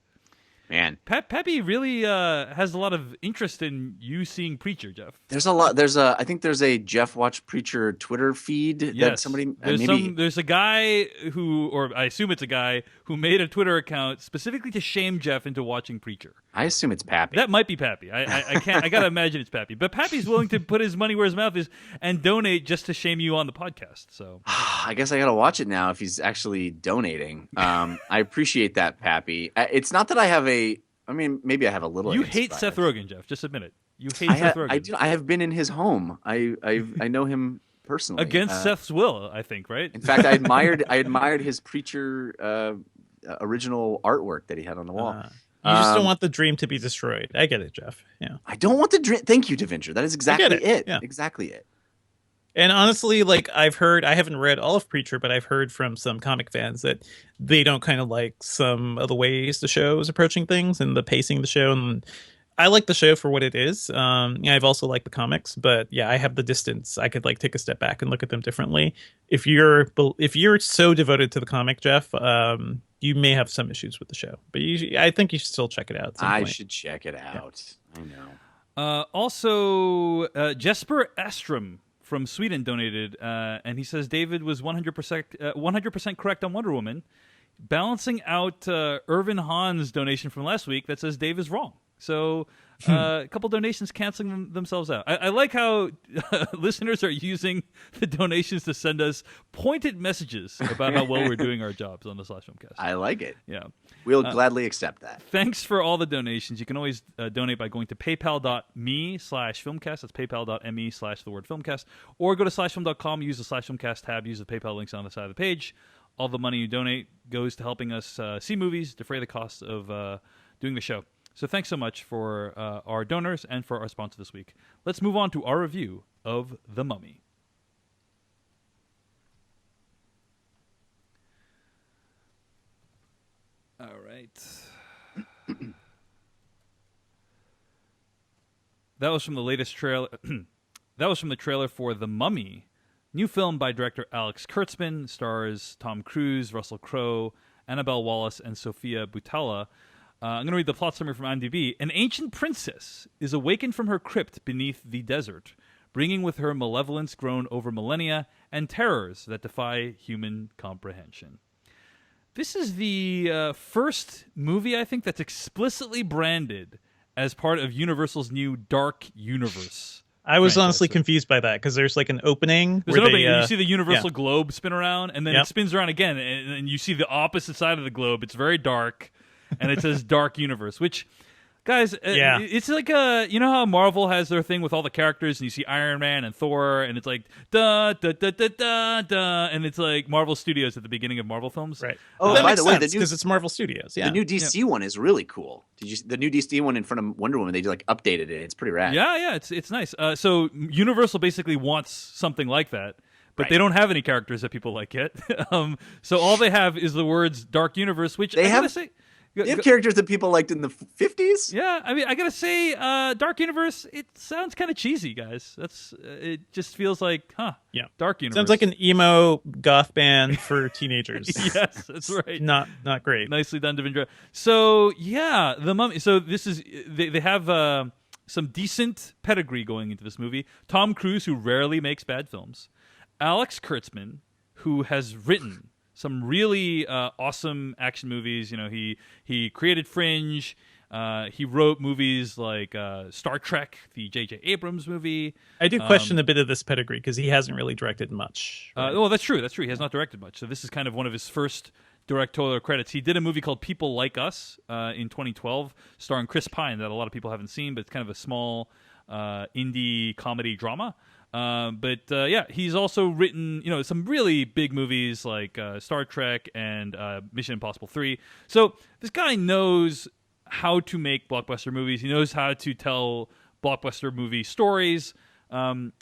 Man,
Pappy really has a lot of interest in you seeing Preacher, Jeff.
there's a lot. I think there's a Jeff Watch Preacher Twitter feed that somebody
There's a guy who, or I assume it's a guy who made a Twitter account specifically to shame Jeff into watching Preacher.
I assume it's Pappy.
That might be Pappy. I can't. I gotta imagine it's Pappy. But Pappy's willing to put his money where his mouth is and donate just to shame you on the podcast. So
I guess I gotta watch it now if he's actually donating. I appreciate that, Pappy. It's not that I have maybe I have a little.
You hate Seth Rogen, Jeff. Just admit it. You hate Seth Rogen.
I have been in his home. I know him personally.
Against Seth's will, I think, right?
In fact, I admired his Preacher original artwork that he had on the wall.
You just don't want the dream to be destroyed. I get it, Jeff. Yeah.
I don't want the dream. Thank you, DaVinci. That is exactly it.
Yeah.
Exactly it.
And honestly, I haven't read all of Preacher, but I've heard from some comic fans that they don't kind of like some of the ways the show is approaching things and the pacing of the show. And I like the show for what it is. I've also liked the comics, but yeah, I have the distance. I could take a step back and look at them differently. If you're so devoted to the comic, Jeff, you may have some issues with the show, but I think you should still check it out. At some
I
point.
should check it out. Yeah. I know.
Also, Jesper Astrom from Sweden donated, and he says David was 100% correct on Wonder Woman, balancing out Irvin Hahn's donation from last week that says Dave is wrong. So a couple donations canceling themselves out. I like how listeners are using the donations to send us pointed messages about how well we're doing our jobs on the Slash Filmcast.
I like it.
Yeah.
We'll gladly accept that.
Thanks for all the donations. You can always donate by going to paypal.me/filmcast. That's paypal.me/the-word-filmcast. Or go to slashfilm.com, use the Slash Filmcast tab, use the PayPal links on the side of the page. All the money you donate goes to helping us see movies, defray the costs of doing the show. So thanks so much for our donors and for our sponsor this week. Let's move on to our review of The Mummy. All right. That was from the latest trailer. That was from the trailer for The Mummy, new film by director Alex Kurtzman, stars Tom Cruise, Russell Crowe, Annabelle Wallis, and Sofia Boutella. I'm going to read the plot summary from IMDb. An ancient princess is awakened from her crypt beneath the desert, bringing with her malevolence grown over millennia and terrors that defy human comprehension. This is the first movie, I think, that's explicitly branded as part of Universal's new Dark Universe.
I was
franchise.
honestly confused by that because there's like an opening.
There's an opening,
they,
and you see the Universal globe spin around, and then it spins around again, and you see the opposite side of the globe. It's very dark, and it says Dark Universe, which, guys, it's like you know how Marvel has their thing with all the characters, and you see Iron Man and Thor, and it's like da da da da da da, and it's like Marvel Studios at the beginning of Marvel films.
Right.
Oh,
that
by
makes
the way,
sense, because it's Marvel Studios. Yeah.
The new DC one is really cool. Did you the new DC one in front of Wonder Woman? They like updated it. It's pretty rad.
Yeah, it's nice. So Universal basically wants something like that. But they don't have any characters that people like yet. So all they have is the words Dark Universe, which I gotta say...
They have characters that people liked in the 50s?
Yeah, I mean, I gotta say, Dark Universe, it sounds kind of cheesy, guys. It just feels like, Dark Universe.
Sounds like an emo goth band for teenagers.
Yes, that's right.
Not great.
Nicely done, Devindra. So, yeah, The Mummy. So this is, they have some decent pedigree going into this movie. Tom Cruise, who rarely makes bad films. Alex Kurtzman, who has written some really awesome action movies. You know, he created Fringe. He wrote movies like Star Trek, the J.J. Abrams movie.
I do question a bit of this pedigree because he hasn't really directed much. Right?
Well, that's true. He has not directed much. So this is kind of one of his first directorial credits. He did a movie called People Like Us in 2012, starring Chris Pine, that a lot of people haven't seen, but it's kind of a small indie comedy drama. But he's also written, some really big movies like Star Trek and Mission Impossible 3. So this guy knows how to make blockbuster movies. He knows how to tell blockbuster movie stories. And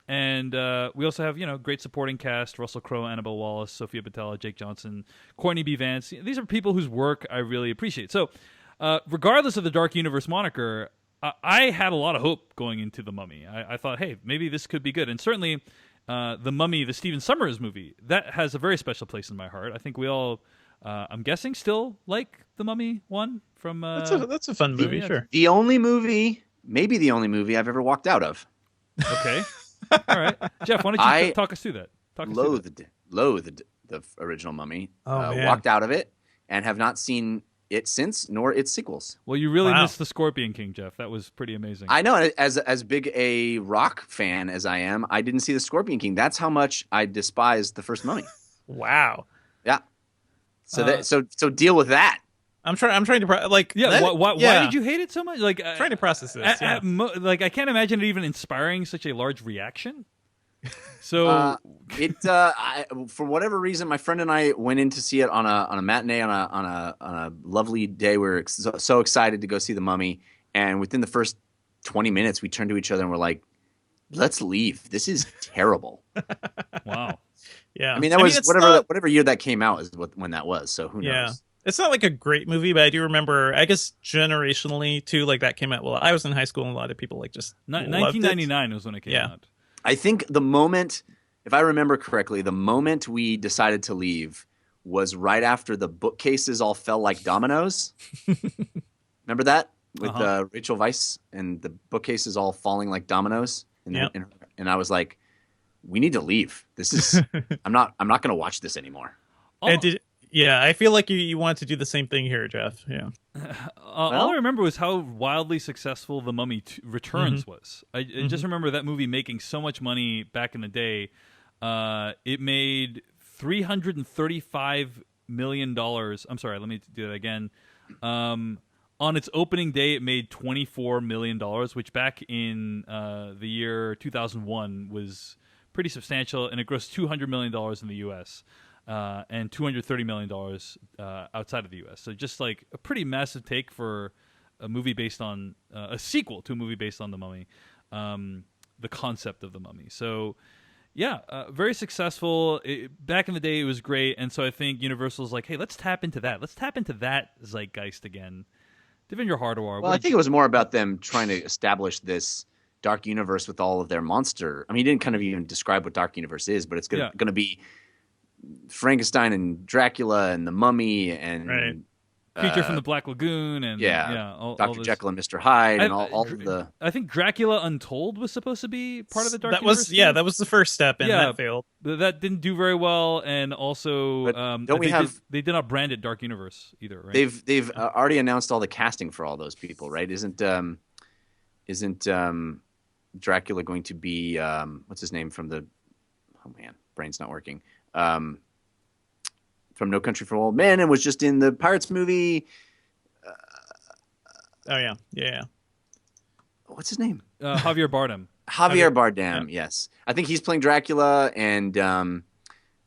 we also have, great supporting cast: Russell Crowe, Annabelle Wallis, Sophia Boutella, Jake Johnson, Courtney B. Vance. These are people whose work I really appreciate. So regardless of the Dark Universe moniker, I had a lot of hope going into The Mummy. I thought, hey, maybe this could be good. And certainly The Mummy, the Stephen Sommers movie, that has a very special place in my heart. I think we all, I'm guessing, still like The Mummy 1 from...
That's a fun movie, sure.
Maybe the only movie I've ever walked out of.
Okay. All right. Jeff, why don't you talk us through that?
Loathed the original Mummy.
Man.
Walked out of it and have not seen it since, nor its sequels.
Well, you really missed the Scorpion King, Jeff. That was pretty amazing.
I know. As big a rock fan as I am, I didn't see the Scorpion King. That's how much I despised the first Mummy.
Wow.
Yeah. So deal with that.
I'm trying to
why did you hate it so much? Like
trying to process this.
I can't imagine it even inspiring such a large reaction. So
for whatever reason, my friend and I went in to see it on a matinee on a lovely day. We were so excited to go see The Mummy, and within the first 20 minutes, we turned to each other and were like, "Let's leave. This is terrible."
Wow.
Yeah.
I mean, whatever year that came out is when that was. So who knows?
Yeah. It's not like a great movie, but I do remember, I guess generationally too, like that came out. Well, I was in high school and a lot of people like just
1999 was when it came out.
I think the moment, if I remember correctly, the moment we decided to leave was right after the bookcases all fell like dominoes. Remember that with Rachel Weisz and the bookcases all falling like dominoes? And I was like, we need to leave. This is I'm not going to watch this anymore.
Yeah, I feel like you want to do the same thing here, Jeff. Yeah.
All I remember was how wildly successful The Mummy Returns was. I just remember that movie making so much money back in the day. It made $335 million. I'm sorry, let me do that again. On its opening day, it made $24 million, which back in the year 2001 was pretty substantial, and it grossed $200 million in the U.S. And $230 million outside of the U.S. So just like a pretty massive take for a movie based on a sequel to a movie based on The Mummy, the concept of The Mummy. So yeah, very successful. Back in the day, it was great, and so I think Universal's like, hey, let's tap into that. Let's tap into that zeitgeist again. Devendra Hardawar.
Well, I think it was more about them trying to establish this dark universe with all of their monster. I mean, he didn't kind of even describe what dark universe is, but it's going to be Frankenstein and Dracula and the Mummy and
Creature from the Black Lagoon and
Dr. Jekyll and Mr. Hyde and all of the.
I think Dracula Untold was supposed to be part of the dark universe.
That was the first step, and that failed.
That didn't do very well, and also they did not brand it Dark Universe either. Right?
They've already announced all the casting for all those people, right? Isn't Dracula going to be what's his name from the? Oh man, brain's not working. From No Country for Old Men and was just in the Pirates movie.
Yeah.
What's his name?
Javier Bardem.
Javier Bardem, yes. I think he's playing Dracula, and they've.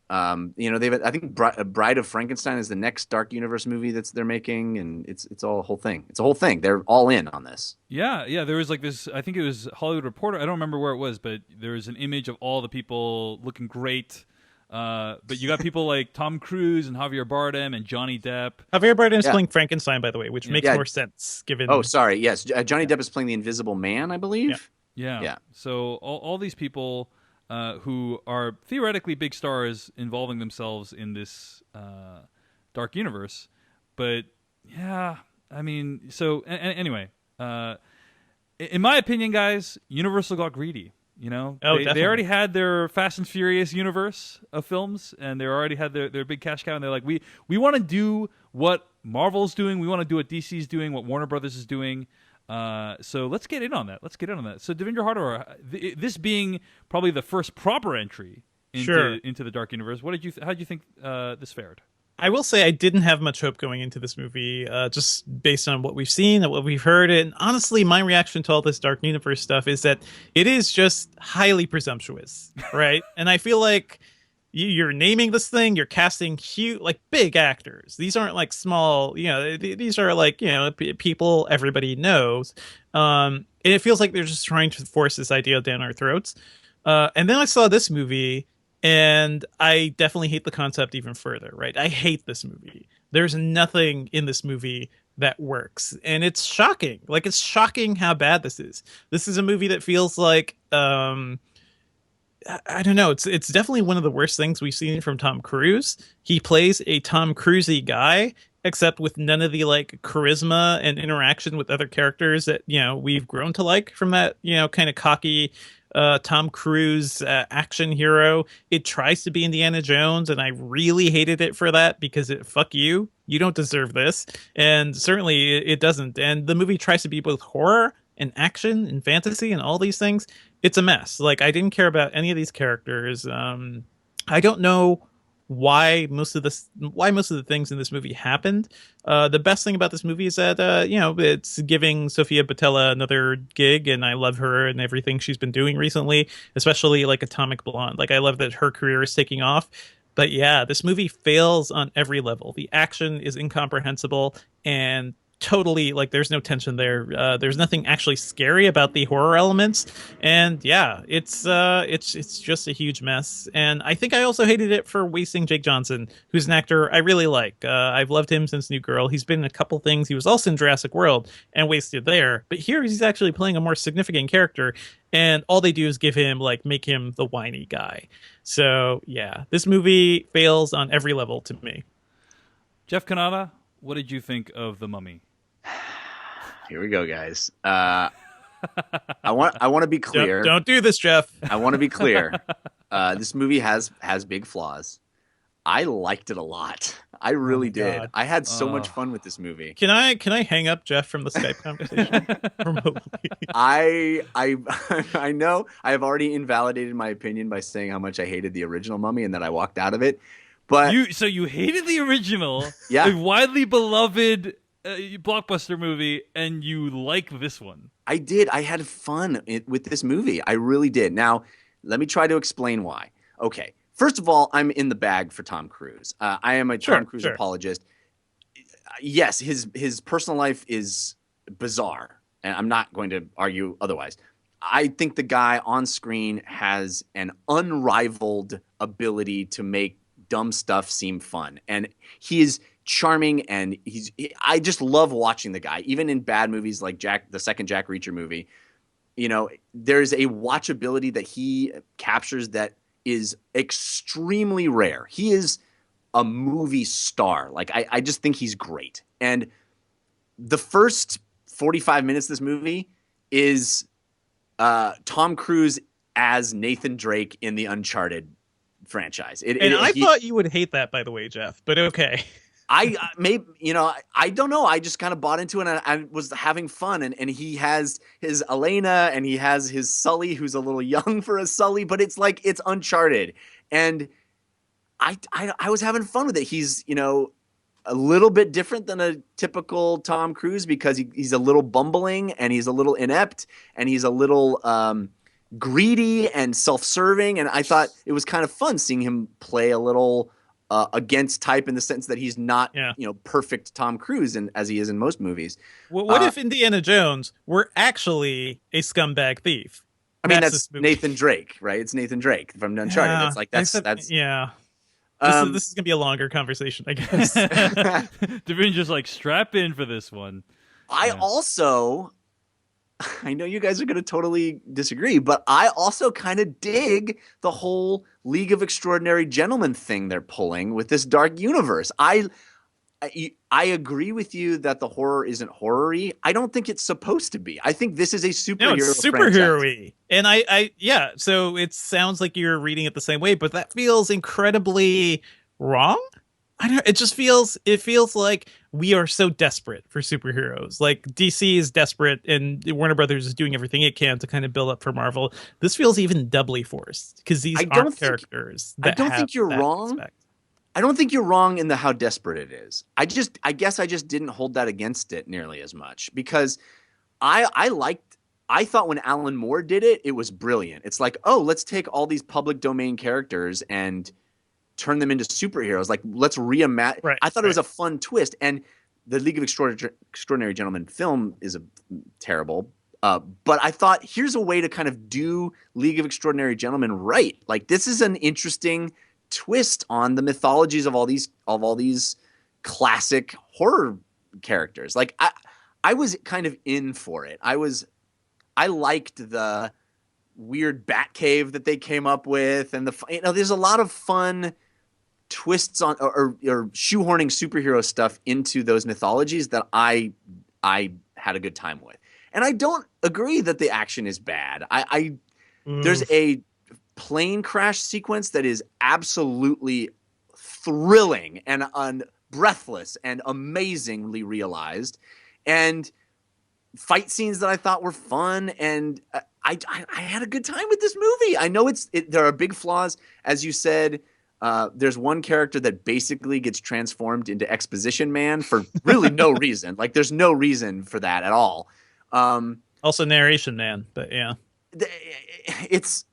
I think Bride of Frankenstein is the next Dark Universe movie they're making, and it's all a whole thing. It's a whole thing. They're all in on this.
Yeah. There was like this. I think it was Hollywood Reporter. I don't remember where it was, but there was an image of all the people looking great. But you got people like Tom Cruise and Javier Bardem and Johnny Depp.
Javier Bardem is playing Frankenstein, by the way, which makes more sense given.
Oh, sorry. Yes, Johnny Depp is playing the Invisible Man, I believe.
Yeah. So all these people who are theoretically big stars involving themselves in this dark universe, but yeah, I mean, so anyway, in my opinion, guys, Universal got greedy. You know, they already had their Fast and Furious universe of films, and they already had their big cash cow, and they're like, we want to do what Marvel's doing, we want to do what DC's doing, what Warner Brothers is doing. So let's get in on that. So Devendra Hardawar, this being probably the first proper entry into the Dark Universe, how did you think this fared?
I will say I didn't have much hope going into this movie, just based on what we've seen and what we've heard. And honestly, my reaction to all this Dark Universe stuff is that it is just highly presumptuous, right? And I feel like you're naming this thing, you're casting huge, like big actors. These aren't like small, these are like, people everybody knows. And it feels like they're just trying to force this idea down our throats. And then I saw this movie, and I definitely hate the concept even further, right? I hate this movie. There's nothing in this movie that works. And it's shocking. Like, it's shocking how bad this is. This is a movie that feels like, I don't know. It's definitely one of the worst things we've seen from Tom Cruise. He plays a Tom Cruise-y guy, except with none of the like charisma and interaction with other characters that, we've grown to like from that, kind of cocky Tom Cruise action hero. It tries to be Indiana Jones, and I really hated it for that because fuck you. You don't deserve this. And certainly it doesn't. And the movie tries to be both horror and action and fantasy and all these things. It's a mess. Like, I didn't care about any of these characters. I don't know why most of the things in this movie happened. The best thing about this movie is that it's giving Sofia Boutella another gig, and I love her and everything she's been doing recently, especially like Atomic Blonde. Like, I love that her career is taking off. But yeah, this movie fails on every level. The action is incomprehensible, and totally like there's no tension there. There's nothing actually scary about the horror elements, and yeah, it's just a huge mess. And I think I also hated it for wasting Jake Johnson, who's an actor I really like. I've loved him since New Girl. He's been in a couple things. He was also in Jurassic World and wasted there, but here he's actually playing a more significant character. And all they do is make him the whiny guy. So yeah, this movie fails on every level to me.
Jeff Kanata, what did you think of The Mummy?
Here we go, guys. I want to be clear.
Don't do this, Jeff.
I want to be clear. This movie has big flaws. I liked it a lot. I really did.
God.
I had so much fun with this movie.
Can I hang up Jeff from the Skype conversation remotely?
I know I have already invalidated my opinion by saying how much I hated the original Mummy and that I walked out of it. But
you hated the original,
yeah,
a widely beloved blockbuster movie, and you like this one.
I did. I had fun with this movie. I really did. Now, let me try to explain why. Okay. First of all, I'm in the bag for Tom Cruise. I am a Tom Cruise apologist. Yes, his personal life is bizarre, and I'm not going to argue otherwise. I think the guy on screen has an unrivaled ability to make dumb stuff seem fun, and he is charming, and I just love watching the guy, even in bad movies like the second Jack Reacher movie. You know, there's a watchability that he captures that is extremely rare. He is a movie star. Like, I just think he's great. And the first 45 minutes of this movie is Tom Cruise as Nathan Drake in the Uncharted franchise.
I thought you would hate that, by the way, Jeff, but okay.
I don't know. I just kind of bought into it, and I was having fun. And he has his Elena, and he has his Sully, who's a little young for a Sully, but it's like it's Uncharted. And I was having fun with it. He's, a little bit different than a typical Tom Cruise because he's a little bumbling, and he's a little inept, and he's a little greedy and self-serving. And I thought it was kind of fun seeing him play a little against type in the sense that he's not, perfect Tom Cruise as he is in most movies.
Well, what if Indiana Jones were actually a scumbag thief?
I mean, that's Nathan Drake, right? It's Nathan Drake from Uncharted.
Yeah,
it's like that's
yeah. This is gonna be a longer conversation, I guess.
Devin, just like strap in for this one.
I know you guys are going to totally disagree, but I also kind of dig the whole League of Extraordinary Gentlemen thing they're pulling with this dark universe. I agree with you that the horror isn't horror-y. I don't think it's supposed to be. I think this is a superhero
it's superhero-y. And so it sounds like you're reading it the same way, but that feels incredibly wrong. It feels like we are so desperate for superheroes. Like DC is desperate, and Warner Brothers is doing everything it can to kind of build up for Marvel. This feels even doubly forced because these aren't characters.
I don't think you're wrong. I don't think you're wrong in how desperate it is. I guess I just didn't hold that against it nearly as much because I thought when Alan Moore did it, it was brilliant. It's like, oh, let's take all these public domain characters and turn them into superheroes. Like, let's reimagine.
Right,
I thought it was a fun twist. And the League of Extraordinary Gentlemen film is terrible. But I thought, here's a way to kind of do League of Extraordinary Gentlemen right. Like, this is an interesting twist on the mythologies of all these classic horror characters. Like, I was kind of in for it. I liked the weird bat cave that they came up with, and there's a lot of fun twists on or shoehorning superhero stuff into those mythologies that I had a good time with. And I don't agree that the action is bad. There's a plane crash sequence that is absolutely thrilling and breathless and amazingly realized, and fight scenes that I thought were fun, and I had a good time with this movie. I know there are big flaws, as you said. There's one character that basically gets transformed into Exposition Man for really no reason. Like, there's no reason for that at all.
Also Narration Man, but yeah.
It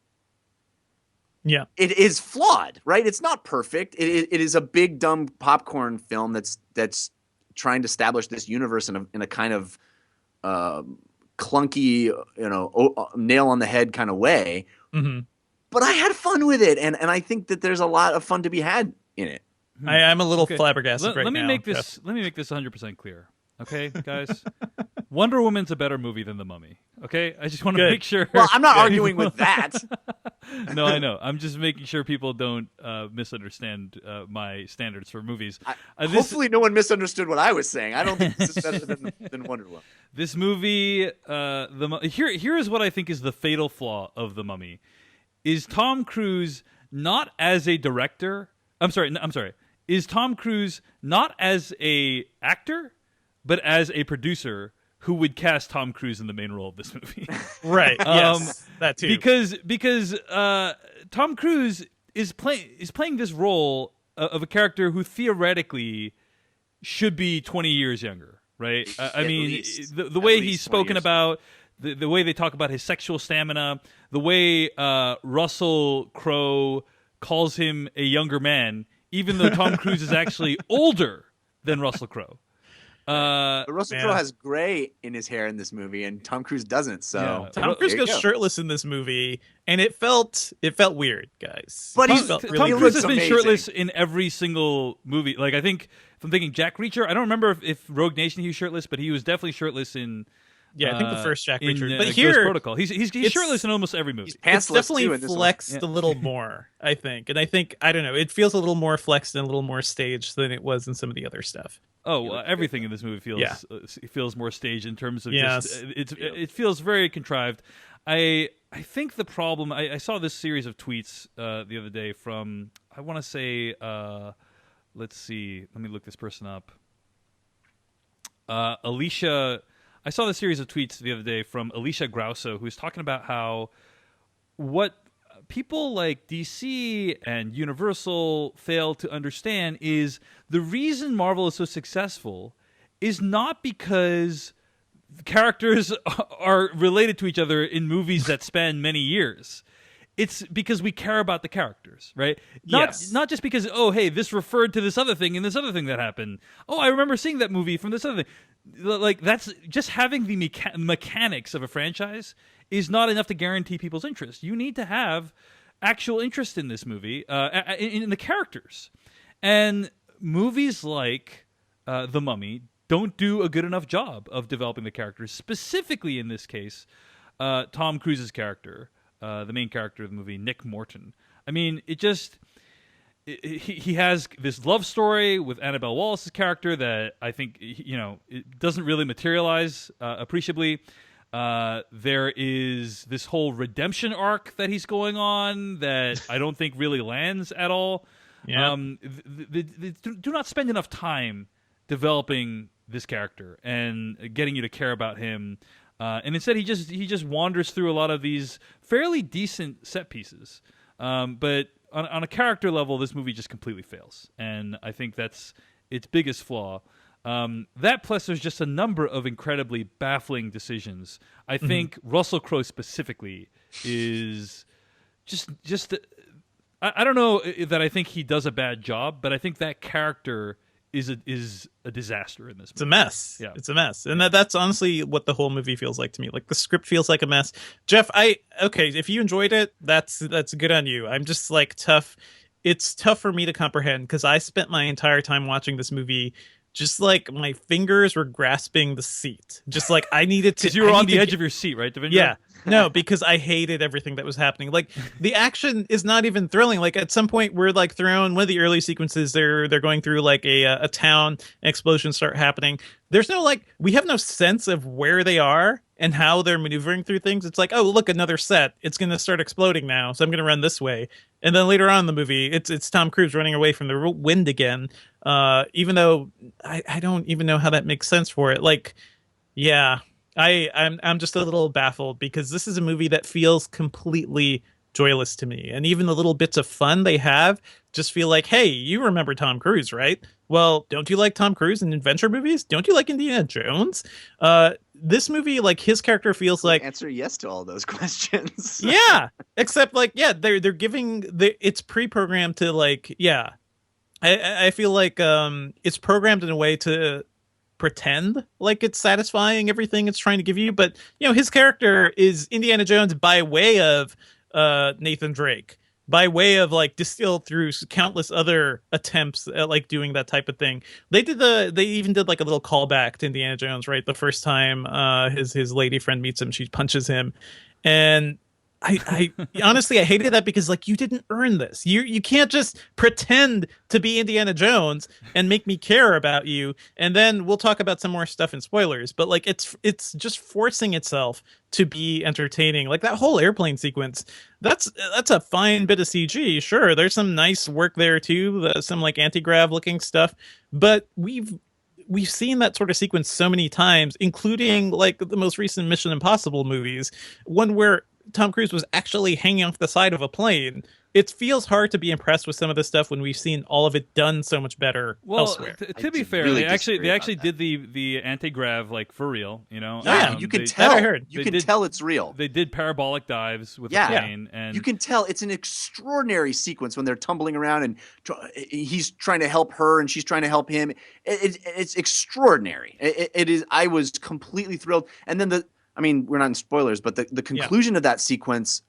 is flawed, right? It's not perfect. It is a big, dumb popcorn film that's trying to establish this universe in a kind of clunky, nail on the head kind of way.
Mm-hmm.
But I had fun with it, and I think that there's a lot of fun to be had in it.
I'm a little flabbergasted right
let me
now.
make this. Let me make this 100% clear. Okay, guys. Wonder Woman's a better movie than The Mummy. Okay, I just want to make sure.
Well, I'm not arguing with that.
No, I know. I'm just making sure people don't misunderstand my standards for movies.
Hopefully, no one misunderstood what I was saying. I don't think this is better than Wonder Woman.
This movie, here is what I think is the fatal flaw of The Mummy: is Tom Cruise not as a director. I'm sorry. Is Tom Cruise not as a actor, but as a producer who would cast Tom Cruise in the main role of this movie?
Right. Yes. That too.
Because Tom Cruise is playing this role of a character who theoretically should be 20 years younger, right? I mean, the way he's spoken about, the way they talk about his sexual stamina, the way Russell Crowe calls him a younger man, even though Tom Cruise is actually older than Russell Crowe.
But Russell Crowe has gray in his hair in this movie, and Tom Cruise doesn't. So
Tom Cruise goes shirtless in this movie, and it felt weird, guys.
But
Tom Cruise has been shirtless in every single movie. Like, I think, if I'm thinking Jack Reacher, I don't remember if Rogue Nation he was shirtless, but he was definitely shirtless in.
Yeah, I think the first Jack Reacher. But
Ghost
here,
Protocol. He's shirtless in almost every movie.
It's definitely flexed a little more, I think. And I think, I don't know, it feels a little more flexed and a little more staged than it was in some of the other stuff.
Oh, everything in this movie feels more staged in terms of just it feels very contrived. I think the problem, I saw this series of tweets the other day from, I want to say, let's see, let me look this person up. Alicia. I saw the series of tweets the other day from Alicia Grauso, who's talking about how what people like DC and Universal fail to understand is the reason Marvel is so successful is not because characters are related to each other in movies that span many years. It's because we care about the characters, right? Not just because, oh, hey, this referred to this other thing and this other thing that happened. Oh, I remember seeing that movie from this other thing. Like, that's just having the mechanics of a franchise is not enough to guarantee people's interest. You need to have actual interest in this movie, in the characters. And movies like The Mummy don't do a good enough job of developing the characters. Specifically, in this case, Tom Cruise's character, the main character of the movie, Nick Morton. I mean, he has this love story with Annabelle Wallace's character that I think, it doesn't really materialize appreciably. There is this whole redemption arc that he's going on that I don't think really lands at all. Yeah. They do not spend enough time developing this character and getting you to care about him. And instead, he just wanders through a lot of these fairly decent set pieces. But on a character level, this movie just completely fails, and I think that's its biggest flaw. That plus there's just a number of incredibly baffling decisions. I think Russell Crowe specifically is just I don't know that I think he does a bad job, but I think that character is a disaster in this movie.
It's a mess.
Yeah.
It's a mess. And that's honestly what the whole movie feels like to me. Like, the script feels like a mess. Jeff, if you enjoyed it, that's good on you. I'm just like tough. It's tough for me to comprehend because I spent my entire time watching this movie just like my fingers were grasping the seat. Just like I needed to.
Because you were on the edge of your seat, right, Devendra?
Yeah. No, because I hated everything that was happening. Like, the action is not even thrilling. Like, at some point, we're like thrown one of the early sequences. They're going through like a town. Explosions start happening. There's no we have no sense of where they are and how they're maneuvering through things. It's like, oh, look, another set. It's going to start exploding now, so I'm going to run this way. And then later on in the movie, it's Tom Cruise running away from the wind again. Even though I don't even know how that makes sense for it. Like, yeah. I'm just a little baffled because this is a movie that feels completely joyless to me. And even the little bits of fun they have just feel like, hey, you remember Tom Cruise, right? Well, don't you like Tom Cruise in adventure movies? Don't you like Indiana Jones? This movie, like, his character feels like...
Answer yes to all those questions.
Yeah, except, like, yeah, they're giving... it's pre-programmed to, like, yeah. I feel like it's programmed in a way to pretend like it's satisfying everything it's trying to give you. But his character is Indiana Jones by way of Nathan Drake, by way of like distilled through countless other attempts at like doing that type of thing. They even did like a little callback to Indiana Jones, right? The first time his lady friend meets him, she punches him, and I honestly I hated that because like you didn't earn this. You can't just pretend to be Indiana Jones and make me care about you. And then we'll talk about some more stuff in spoilers. But like it's just forcing itself to be entertaining. Like that whole airplane sequence, that's a fine bit of CG. Sure, there's some nice work there too, some like anti-grav looking stuff. But we've seen that sort of sequence so many times, including like the most recent Mission Impossible movies, one where Tom Cruise was actually hanging off the side of a plane. It feels hard to be impressed with some of this stuff when we've seen all of it done so much better elsewhere.
To be fair,
really
they actually did the anti-grav like for real,
Yeah, you can tell.
I heard.
You can tell it's real.
They did parabolic dives with the plane, and
you can tell it's an extraordinary sequence when they're tumbling around and he's trying to help her and she's trying to help him. It's extraordinary. It is. I was completely thrilled. And then we're not in spoilers, but the conclusion of that sequence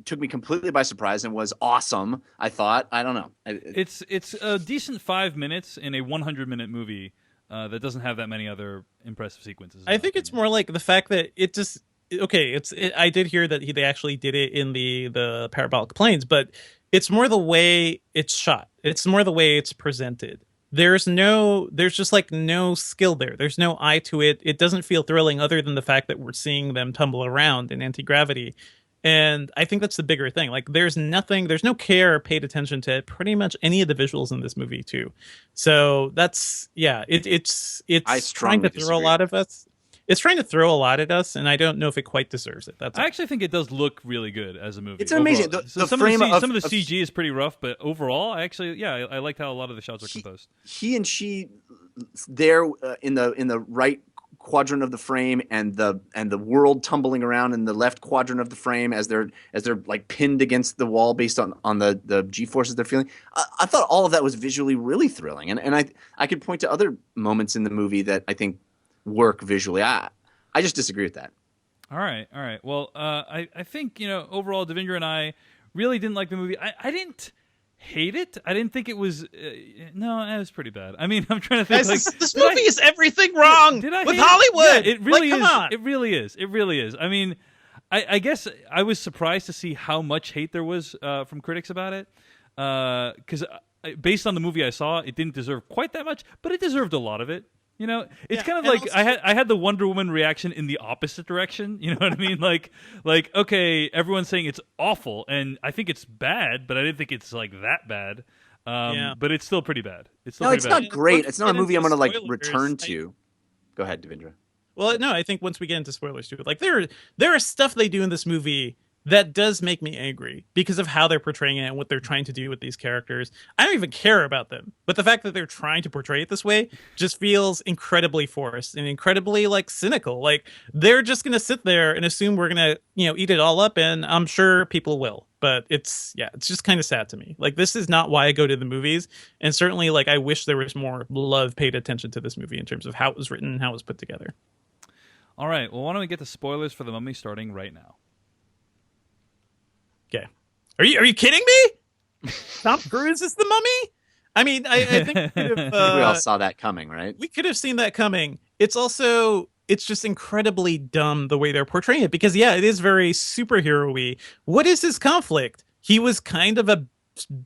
took me completely by surprise and was awesome. I thought. I don't know.
It's a decent 5 minutes in a 100-minute movie that doesn't have that many other impressive sequences.
I think it's more like the fact that it just okay. I did hear that they actually did it in the parabolic planes, but it's more the way it's shot. It's more the way it's presented. There's just like no skill there. There's no eye to it. It doesn't feel thrilling other than the fact that we're seeing them tumble around in anti-gravity. And I think that's the bigger thing. Like there's no care paid attention to pretty much any of the visuals in this movie too. So that's, it's trying to throw a lot of us. It's trying to throw a lot at us, and I don't know if it quite deserves it. I
actually think it does look really good as a movie.
It's amazing.
Some of the CG is pretty rough, but overall, I liked how a lot of the shots are composed.
He and she, there in the right quadrant of the frame, and the world tumbling around in the left quadrant of the frame as they're like pinned against the wall based on the G forces they're feeling. I thought all of that was visually really thrilling, and I could point to other moments in the movie that I think work visually. I just disagree with that.
All right. Well, I think overall, Devindra and I really didn't like the movie. I didn't hate it. I didn't think it was. No, it was pretty bad. I mean, I'm trying to think.
Guys, this movie is everything wrong with Hollywood.
Yeah, it really
come
is.
on.
It really is. It really is. I mean, I guess I was surprised to see how much hate there was from critics about it. Because based on the movie I saw, it didn't deserve quite that much, but it deserved a lot of it. It's kind of like also, I had the Wonder Woman reaction in the opposite direction. You know what I mean? Like okay, everyone's saying it's awful, and I think it's bad, but I didn't think it's like that bad. But it's still pretty bad. It's
not great. It's not a movie I'm going to like return to. Go ahead, Devindra.
Well, no, I think once we get into spoilers too, like there are stuff they do in this movie that does make me angry because of how they're portraying it and what they're trying to do with these characters. I don't even care about them, but the fact that they're trying to portray it this way just feels incredibly forced and incredibly like cynical. Like they're just going to sit there and assume we're going to, eat it all up, and I'm sure people will. But it's just kind of sad to me. Like this is not why I go to the movies, and certainly like I wish there was more love paid attention to this movie in terms of how it was written and how it was put together.
All right, well, why don't we get to spoilers for The Mummy starting right now?
Okay. Are you kidding me? Tom Cruise is the Mummy? I mean, I think we
all saw that coming, right?
We could have seen that coming. It's just incredibly dumb the way they're portraying it because, it is very superhero-y. What is his conflict? He was kind of a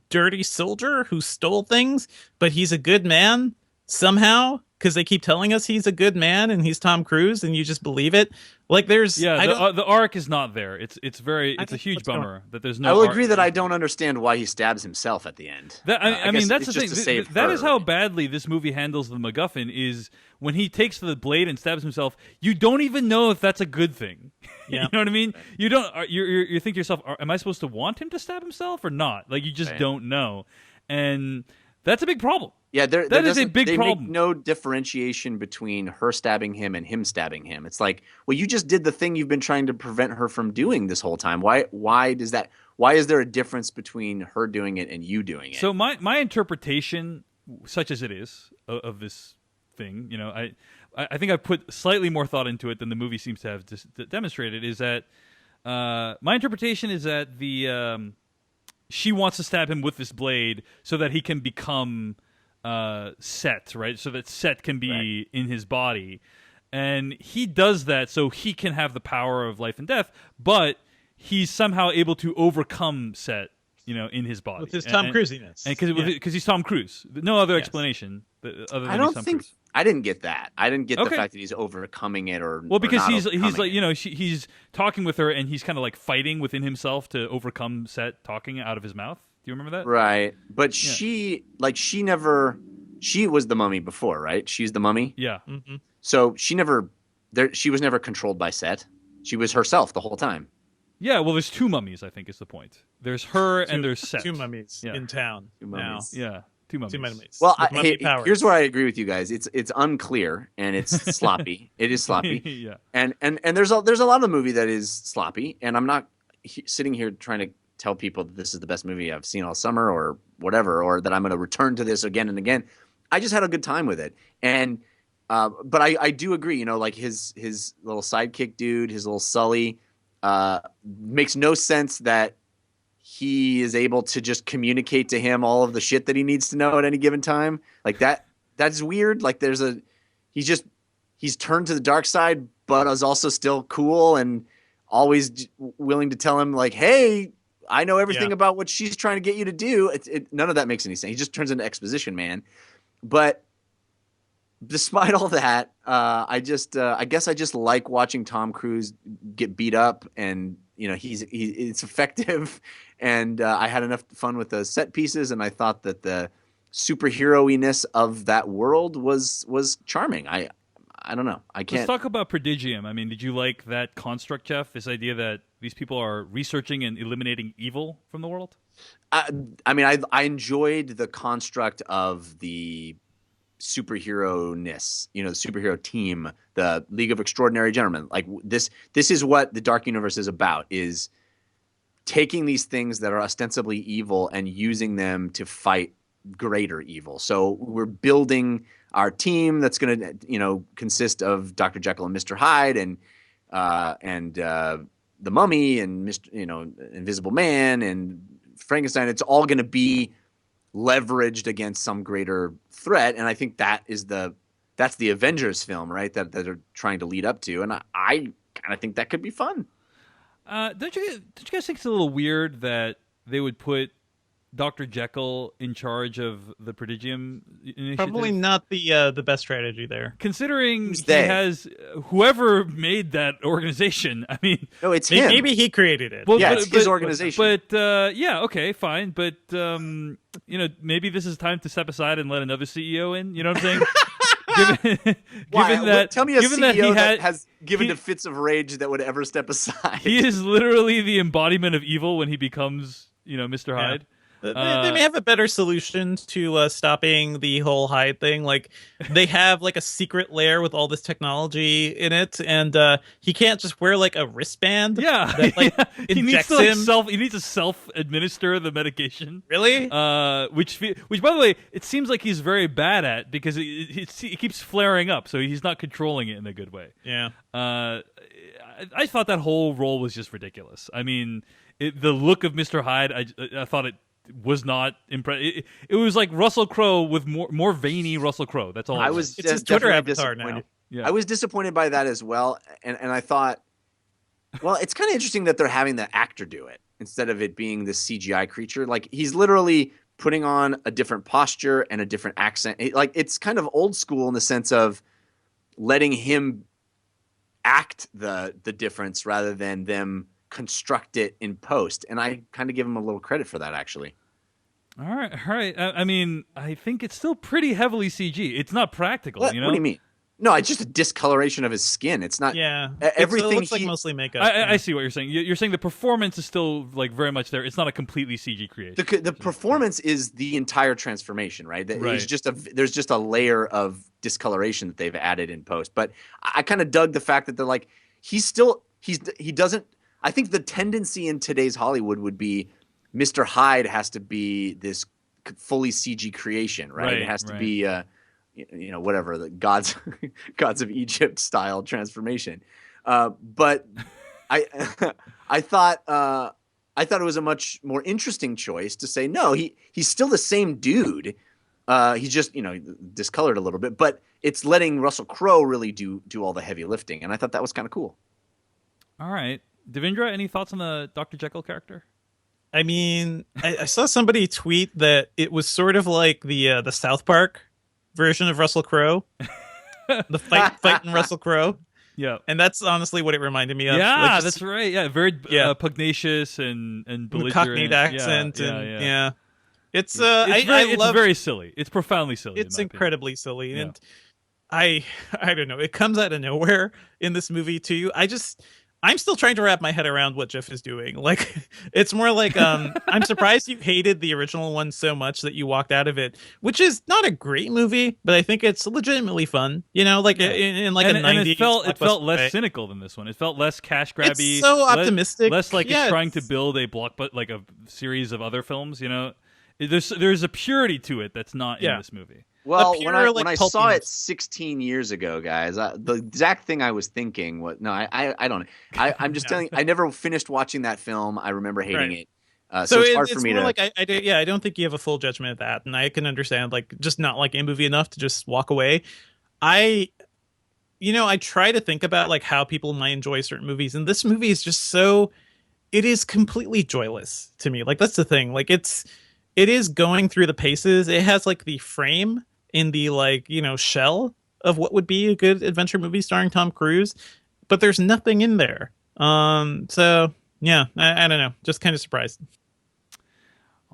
dirty soldier who stole things, but he's a good man somehow because they keep telling us he's a good man and he's Tom Cruise and you just believe it. Like there's
the arc is not there. It's a huge bummer that there's no.
I will agree that I don't understand why he stabs himself at the end.
I mean that's the thing. That is how badly this movie handles the MacGuffin. Is when he takes the blade and stabs himself, you don't even know if that's a good thing.
Yeah.
You know what I mean? You don't. You think to yourself, am I supposed to want him to stab himself or not? Like you just don't know, and that's a big problem.
Yeah,
that is a big problem.
They make no differentiation between her stabbing him and him stabbing him. It's like, well, you just did the thing you've been trying to prevent her from doing this whole time. Why is there a difference between her doing it and you doing it?
So my interpretation, such as it is, of this thing, I think I've put slightly more thought into it than the movie seems to have demonstrated. Is that my interpretation is that she wants to stab him with this blade so that he can become Set, right? So that Set can be in his body, and he does that so he can have the power of life and death, but he's somehow able to overcome Set, in his body
with his Tom Cruisiness,
and because he's Tom Cruise. No other explanation other than
I don't
he's Tom
think
Cruise.
I didn't get that. I didn't get the fact that he's overcoming it
because he's
overcoming
like
it.
he's talking with her and he's kind of like fighting within himself to overcome Set talking out of his mouth. Do you remember that?
Right, but she was the mummy before, right? She's the mummy.
Yeah.
Mm-hmm.
So she was never controlled by Set. She was herself the whole time.
Yeah, well, there's two mummies, I think is the point. There's her and there's Set.
Two mummies in town.
Two mummies.
Now. Yeah, two mummies.
Two mummies.
Well,
powers.
here's where I agree with you guys. It's unclear and it's sloppy. It is sloppy.
Yeah.
And there's a lot of the movie that is sloppy. And I'm not sitting here trying to tell people that this is the best movie I've seen all summer or whatever, or that I'm going to return to this again and again. I just had a good time with it. And but I do agree. Like his little sidekick dude, his little Sully. Makes no sense that he is able to just communicate to him all of the shit that he needs to know at any given time. Like that's weird. Like he's turned to the dark side, but is also still cool and always willing to tell him like, hey, I know everything about what she's trying to get you to do. None of that makes any sense. He just turns into exposition man. But despite all that, I guess I just like watching Tom Cruise get beat up, and it's effective, and I had enough fun with the set pieces, and I thought that the superhero-iness of that world was charming. I don't know. I can't.
Let's talk about Prodigium. I mean, did you like that construct, Jeff? This idea that these people are researching and eliminating evil from the world?
I mean, I enjoyed the construct of the superhero-ness, the superhero team, the League of Extraordinary Gentlemen. Like this is what the Dark Universe is about, is taking these things that are ostensibly evil and using them to fight greater evil. So we're building our team that's going to, consist of Dr. Jekyll and Mr. Hyde and the Mummy and Mr. Invisible Man and Frankenstein. It's all going to be leveraged against some greater threat, and I think that's the Avengers film, right? That they're trying to lead up to, and I kind of think that could be fun.
Don't you guys think it's a little weird that they would put Dr. Jekyll in charge of the Prodigium initiative?
Probably not the best strategy there.
Considering he has whoever made that organization. I mean,
no, it's him.
Maybe he created it.
Well, it's his organization.
But okay, fine. But maybe this is time to step aside and let another CEO in. You know what I'm saying? given that,
tell me a
given
CEO
that
has given to fits of rage that would ever step aside.
He is literally the embodiment of evil when he becomes, Mr. Hyde.
They may have a better solution to stopping the whole Hyde thing. Like, they have like a secret lair with all this technology in it, and he can't just wear like a wristband.
Yeah,
that,
he needs
injects him.
He needs to self-administer the medication.
Really?
Which, by the way, it seems like he's very bad at, because it keeps flaring up, so he's not controlling it in a good way.
Yeah.
I thought that whole role was just ridiculous. I mean, the look of Mr. Hyde, I thought it was not impressive. It was like Russell Crowe with more veiny Russell Crowe. That's all.
It's his Twitter avatar now.
Yeah. I was disappointed by that as well, and I thought, well, it's kind of interesting that they're having the actor do it instead of it being this CGI creature. Like, he's literally putting on a different posture and a different accent. It's kind of old school in the sense of letting him act the difference rather than them construct it in post, and I kind of give him a little credit for that, actually.
All right. I mean, I think it's still pretty heavily CG. It's not practical.
What do you mean? No, it's just a discoloration of his skin. It's not.
Yeah,
everything.
It looks like mostly makeup.
I see what you're saying. You're saying the performance is still like very much there. It's not a completely CG creation.
The performance is the entire transformation, right?
Right.
There's just a layer of discoloration that they've added in post. But I kind of dug the fact that they're like, he doesn't. I think the tendency in today's Hollywood would be Mr. Hyde has to be this fully CG creation, right? It has to be whatever the gods gods of Egypt style transformation. But I I thought it was a much more interesting choice to say no. He's still the same dude. He's just discolored a little bit, but it's letting Russell Crowe really do all the heavy lifting, and I thought that was kind of cool.
All right, Devindra, any thoughts on the Dr. Jekyll character?
I mean, I saw somebody tweet that it was sort of like the South Park version of Russell Crowe, the fighting Russell Crowe.
Yeah,
and that's honestly what it reminded me of.
Yeah,
like
that's right. Yeah, very pugnacious and belligerent.
Cockneyed accent, yeah. It's
it's very silly. It's profoundly silly.
It's incredibly silly, and I don't know. It comes out of nowhere in this movie too. I'm still trying to wrap my head around what Jeff is doing. Like, it's more like, I'm surprised you hated the original one so much that you walked out of it, which is not a great movie, but I think it's legitimately fun. Like in like a 90s.
It felt less cynical than this one. It felt less cash grabby.
It's so optimistic.
Less like it's trying to build a like a series of other films. There's a purity to it that's not in this movie.
Well, when I saw it 16 years ago, guys, the exact thing I was thinking was I don't. I'm just telling you, I never finished watching that film. I remember hating it. So it's hard for me to.
Like I don't think you have a full judgment of that, and I can understand like just not liking a movie enough to just walk away. I try to think about like how people might enjoy certain movies, and this movie is just it is completely joyless to me. Like that's the thing. Like it is going through the paces. It has like the frame in the shell of what would be a good adventure movie starring Tom Cruise, but there's nothing in there. So yeah, I don't know, just kind of surprised.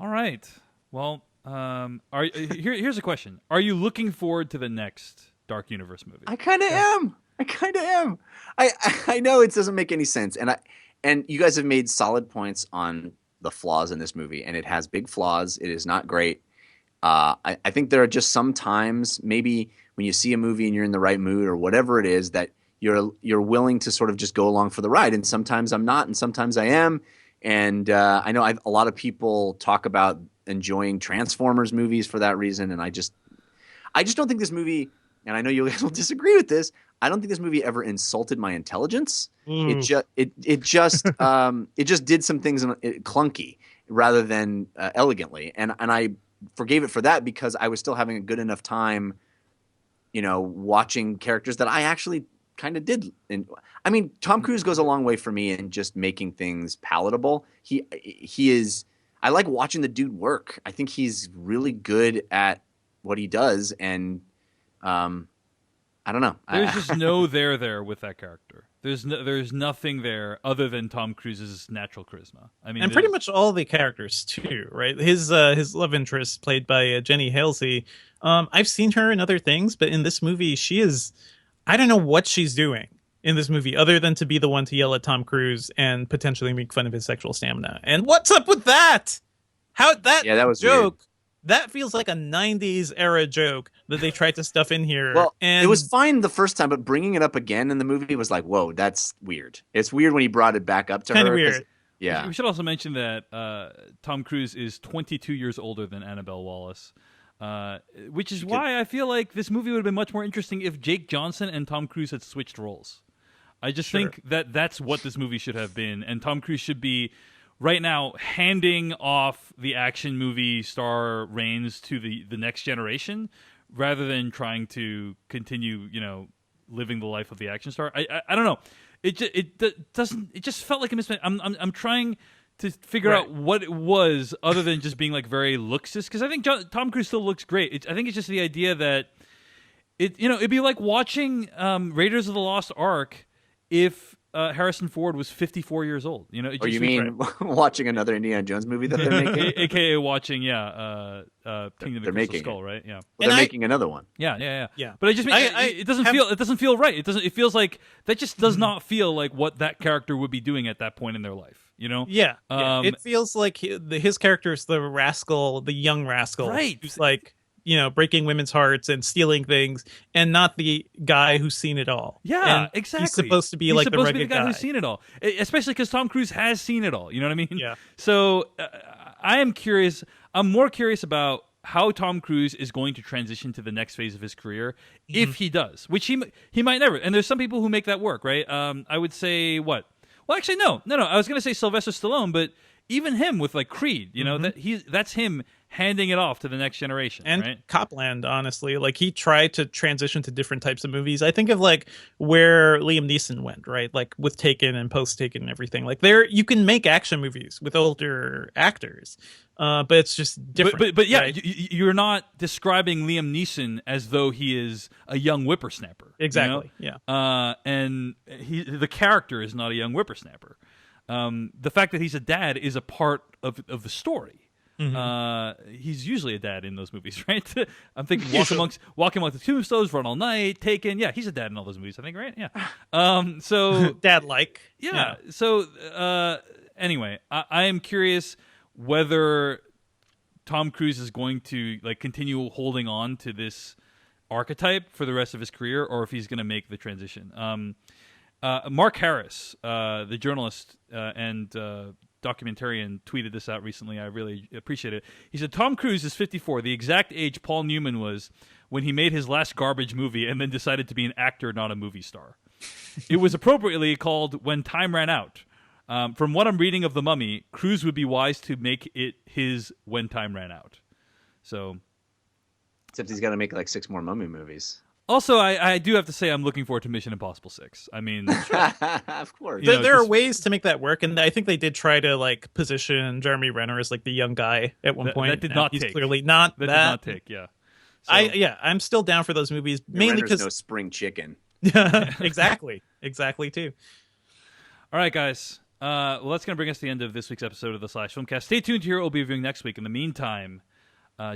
All right, well, here's a question: are you looking forward to the next Dark Universe movie?
I kind of am. I know it doesn't make any sense, and you guys have made solid points on the flaws in this movie, and it has big flaws. It is not great. I think there are just some times, maybe when you see a movie and you're in the right mood or whatever it is, that you're willing to sort of just go along for the ride. And sometimes I'm not, and sometimes I am. And I know a lot of people talk about enjoying Transformers movies for that reason, and I just don't think this movie. And I know you guys will disagree with this. I don't think this movie ever insulted my intelligence. It just did some things clunky rather than elegantly, and I forgave it for that because I was still having a good enough time, watching characters that I actually kind of did. And I mean, Tom Cruise goes a long way for me in just making things palatable. He is. I like watching the dude work. I think he's really good at what he does, and I don't know.
There's just no there with that character. There's nothing there other than Tom Cruise's natural charisma. I mean,
and pretty much all the characters too, right? His love interest, played by Jenny Halsey. I've seen her in other things, but in this movie, she is. I don't know what she's doing in this movie, other than to be the one to yell at Tom Cruise and potentially make fun of his sexual stamina. And what's up with that? That was joke. Weird. That feels like a 90s era joke that they tried to stuff in here.
Well, it was fine the first time, but bringing it up again in the movie was like, whoa, that's weird. It's weird when he brought it back up to her.
Kind of weird.
Yeah.
We should also mention that Tom Cruise is 22 years older than Annabelle Wallis, which is why I feel like this movie would have been much more interesting if Jake Johnson and Tom Cruise had switched roles. I just think that's what this movie should have been, and Tom Cruise should be right now handing off the action movie star reins to the next generation, rather than trying to continue, living the life of the action star. I don't know. It just felt like a mismatch. I'm trying to figure out what it was, other than just being like very looksist, because I think Tom Cruise still looks great. I think it's just the idea that it'd be like watching Raiders of the Lost Ark if Harrison Ford was 54 years old.
You mean watching another Indiana Jones movie that they're making?
AKA watching, Kingdom of the Crystal Skull, right? Yeah.
Well, they're making another one.
Yeah. But it doesn't feel right. It feels like that just does not feel like what that character would be doing at that point in their life.
Yeah. It feels like his character is the rascal, the young rascal,
right?
Who's like, breaking women's hearts and stealing things, and not the guy who's seen it all.
Yeah,
and
exactly.
He's supposed to be like the rugged
guy who's seen it all, especially because Tom Cruise has seen it all. You know what I mean?
Yeah.
So I am curious. I'm more curious about how Tom Cruise is going to transition to the next phase of his career if he does, which he might never. And there's some people who make that work, right? I would say what? Well, actually, no. I was going to say Sylvester Stallone, but even him with like Creed, you know, that's him handing it off to the next generation.
And
right?
Copland, honestly, like he tried to transition to different types of movies. I think of like where Liam Neeson went, right? Like with Taken and post Taken and everything. Like there, you can make action movies with older actors, but it's just different.
But yeah,
right?
you're not describing Liam Neeson as though he is a young whippersnapper.
Exactly.
You know?
Yeah.
And the character is not a young whippersnapper. The fact that he's a dad is a part of the story. He's usually a dad in those movies, right? I'm thinking Walk Amongst the Tombstones, Run All Night, Taken. Yeah, he's a dad in all those movies, I think, right? Yeah. So
Dad-like.
yeah. So anyway, I am curious whether Tom Cruise is going to like continue holding on to this archetype for the rest of his career, or if he's going to make the transition. Mark Harris, the journalist and documentarian, tweeted this out recently. I really appreciate it. He said, Tom Cruise is 54, the exact age Paul Newman was when he made his last garbage movie and then decided to be an actor, not a movie star. It was appropriately called When Time Ran Out. From what I'm reading of The Mummy, Cruise would be wise to make it his When Time Ran Out. So,
Except he's got to make like 6 more Mummy movies.
Also, I do have to say I'm looking forward to Mission Impossible 6. I mean,
of course.
You know,
There are ways to make that work, and I think they did try to like position Jeremy Renner as like the young guy at one point.
That did not
He's
take.
clearly not
that
that.
did not take. Yeah. So,
I'm still down for those movies, mainly
Renner's
because
no spring chicken.
exactly too.
all right, guys. Well, that's going to bring us to the end of this week's episode of the Slash Filmcast. Stay tuned here. We'll be reviewing next week. In the meantime,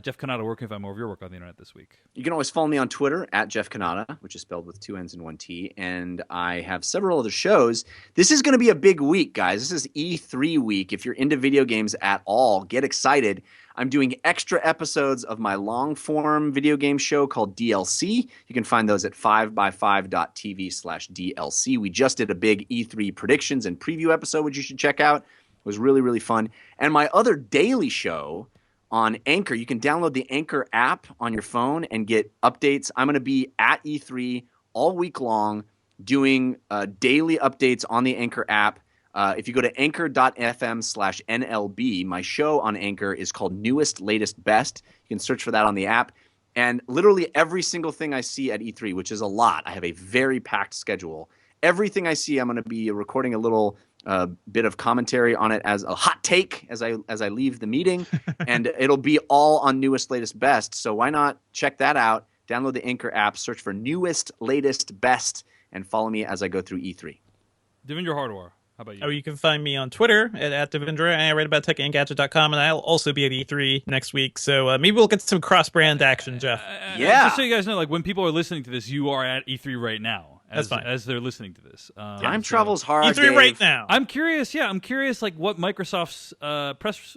Jeff Kanata, where can I find more of your work on the internet this week?
You can always follow me on Twitter at Jeff Kanata, which is spelled with 2 N's and 1 T. And I have several other shows. This is going to be a big week, guys. This is E3 week. If you're into video games at all, get excited. I'm doing extra episodes of my long-form video game show called DLC. You can find those at 5by5.tv/DLC. We just did a big E3 predictions and preview episode, which you should check out. It was really, really fun. And my other daily show on Anchor. You can download the Anchor app on your phone and get updates. I'm going to be at E3 all week long doing daily updates on the Anchor app. If you go to anchor.fm/NLB, my show on Anchor is called Newest, Latest, Best. You can search for that on the app. And literally every single thing I see at E3, which is a lot, I have a very packed schedule. Everything I see, I'm going to be recording a little bit of commentary on it as a hot take as I leave the meeting, and it'll be all on Newest, Latest, Best. So why not check that out? Download the Anchor app, search for Newest, Latest, Best, and follow me as I go through E3.
Devendra Hardwar, how about you?
Oh, you can find me on Twitter at Devendra, and I write about techandgadget.com, and I'll also be at E3 next week. So maybe we'll get some cross-brand action, Jeff.
Yeah.
Just so you guys know, like when people are listening to this, you are at E3 right now.
That's fine.
As they're listening to this.
Time travels hard,
E3
Dave.
right now.
I'm curious, like what Microsoft's press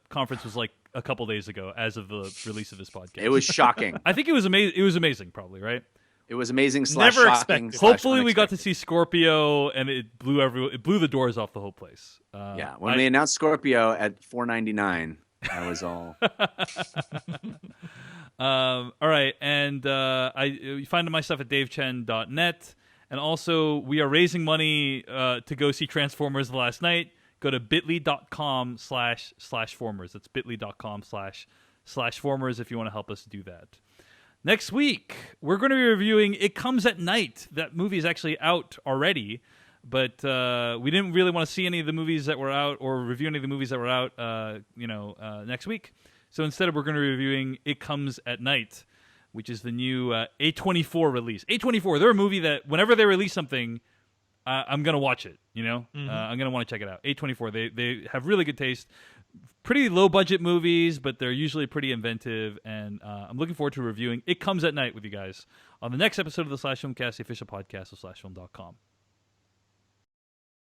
conference was like a couple days ago as of the release of this podcast.
It was shocking.
I think it was amazing. It was amazing, probably, right?
It was amazing /
Never
shocking
expected.
/
Hopefully, we got to
unexpected.
see Scorpio, and it blew the doors off the whole place.
Yeah, when they announced Scorpio at $4.99, I was all...
All right, and you find my stuff at davechen.net, and also we are raising money to go see Transformers the last night. Go to bit.ly.com/formers. That's bit.ly.com/formers if you want to help us do that. Next week, we're going to be reviewing It Comes at Night. That movie is actually out already, but we didn't really want to see any of the movies that were out or review any of the movies that were out next week. So instead, we're going to be reviewing It Comes at Night, which is the new A24 release. A24, they're a movie that whenever they release something, I'm going to watch it, you know? I'm going to want to check it out. A24, they have really good taste. Pretty low-budget movies, but they're usually pretty inventive, and I'm looking forward to reviewing It Comes at Night with you guys on the next episode of the Slash Filmcast, the official podcast of SlashFilm.com.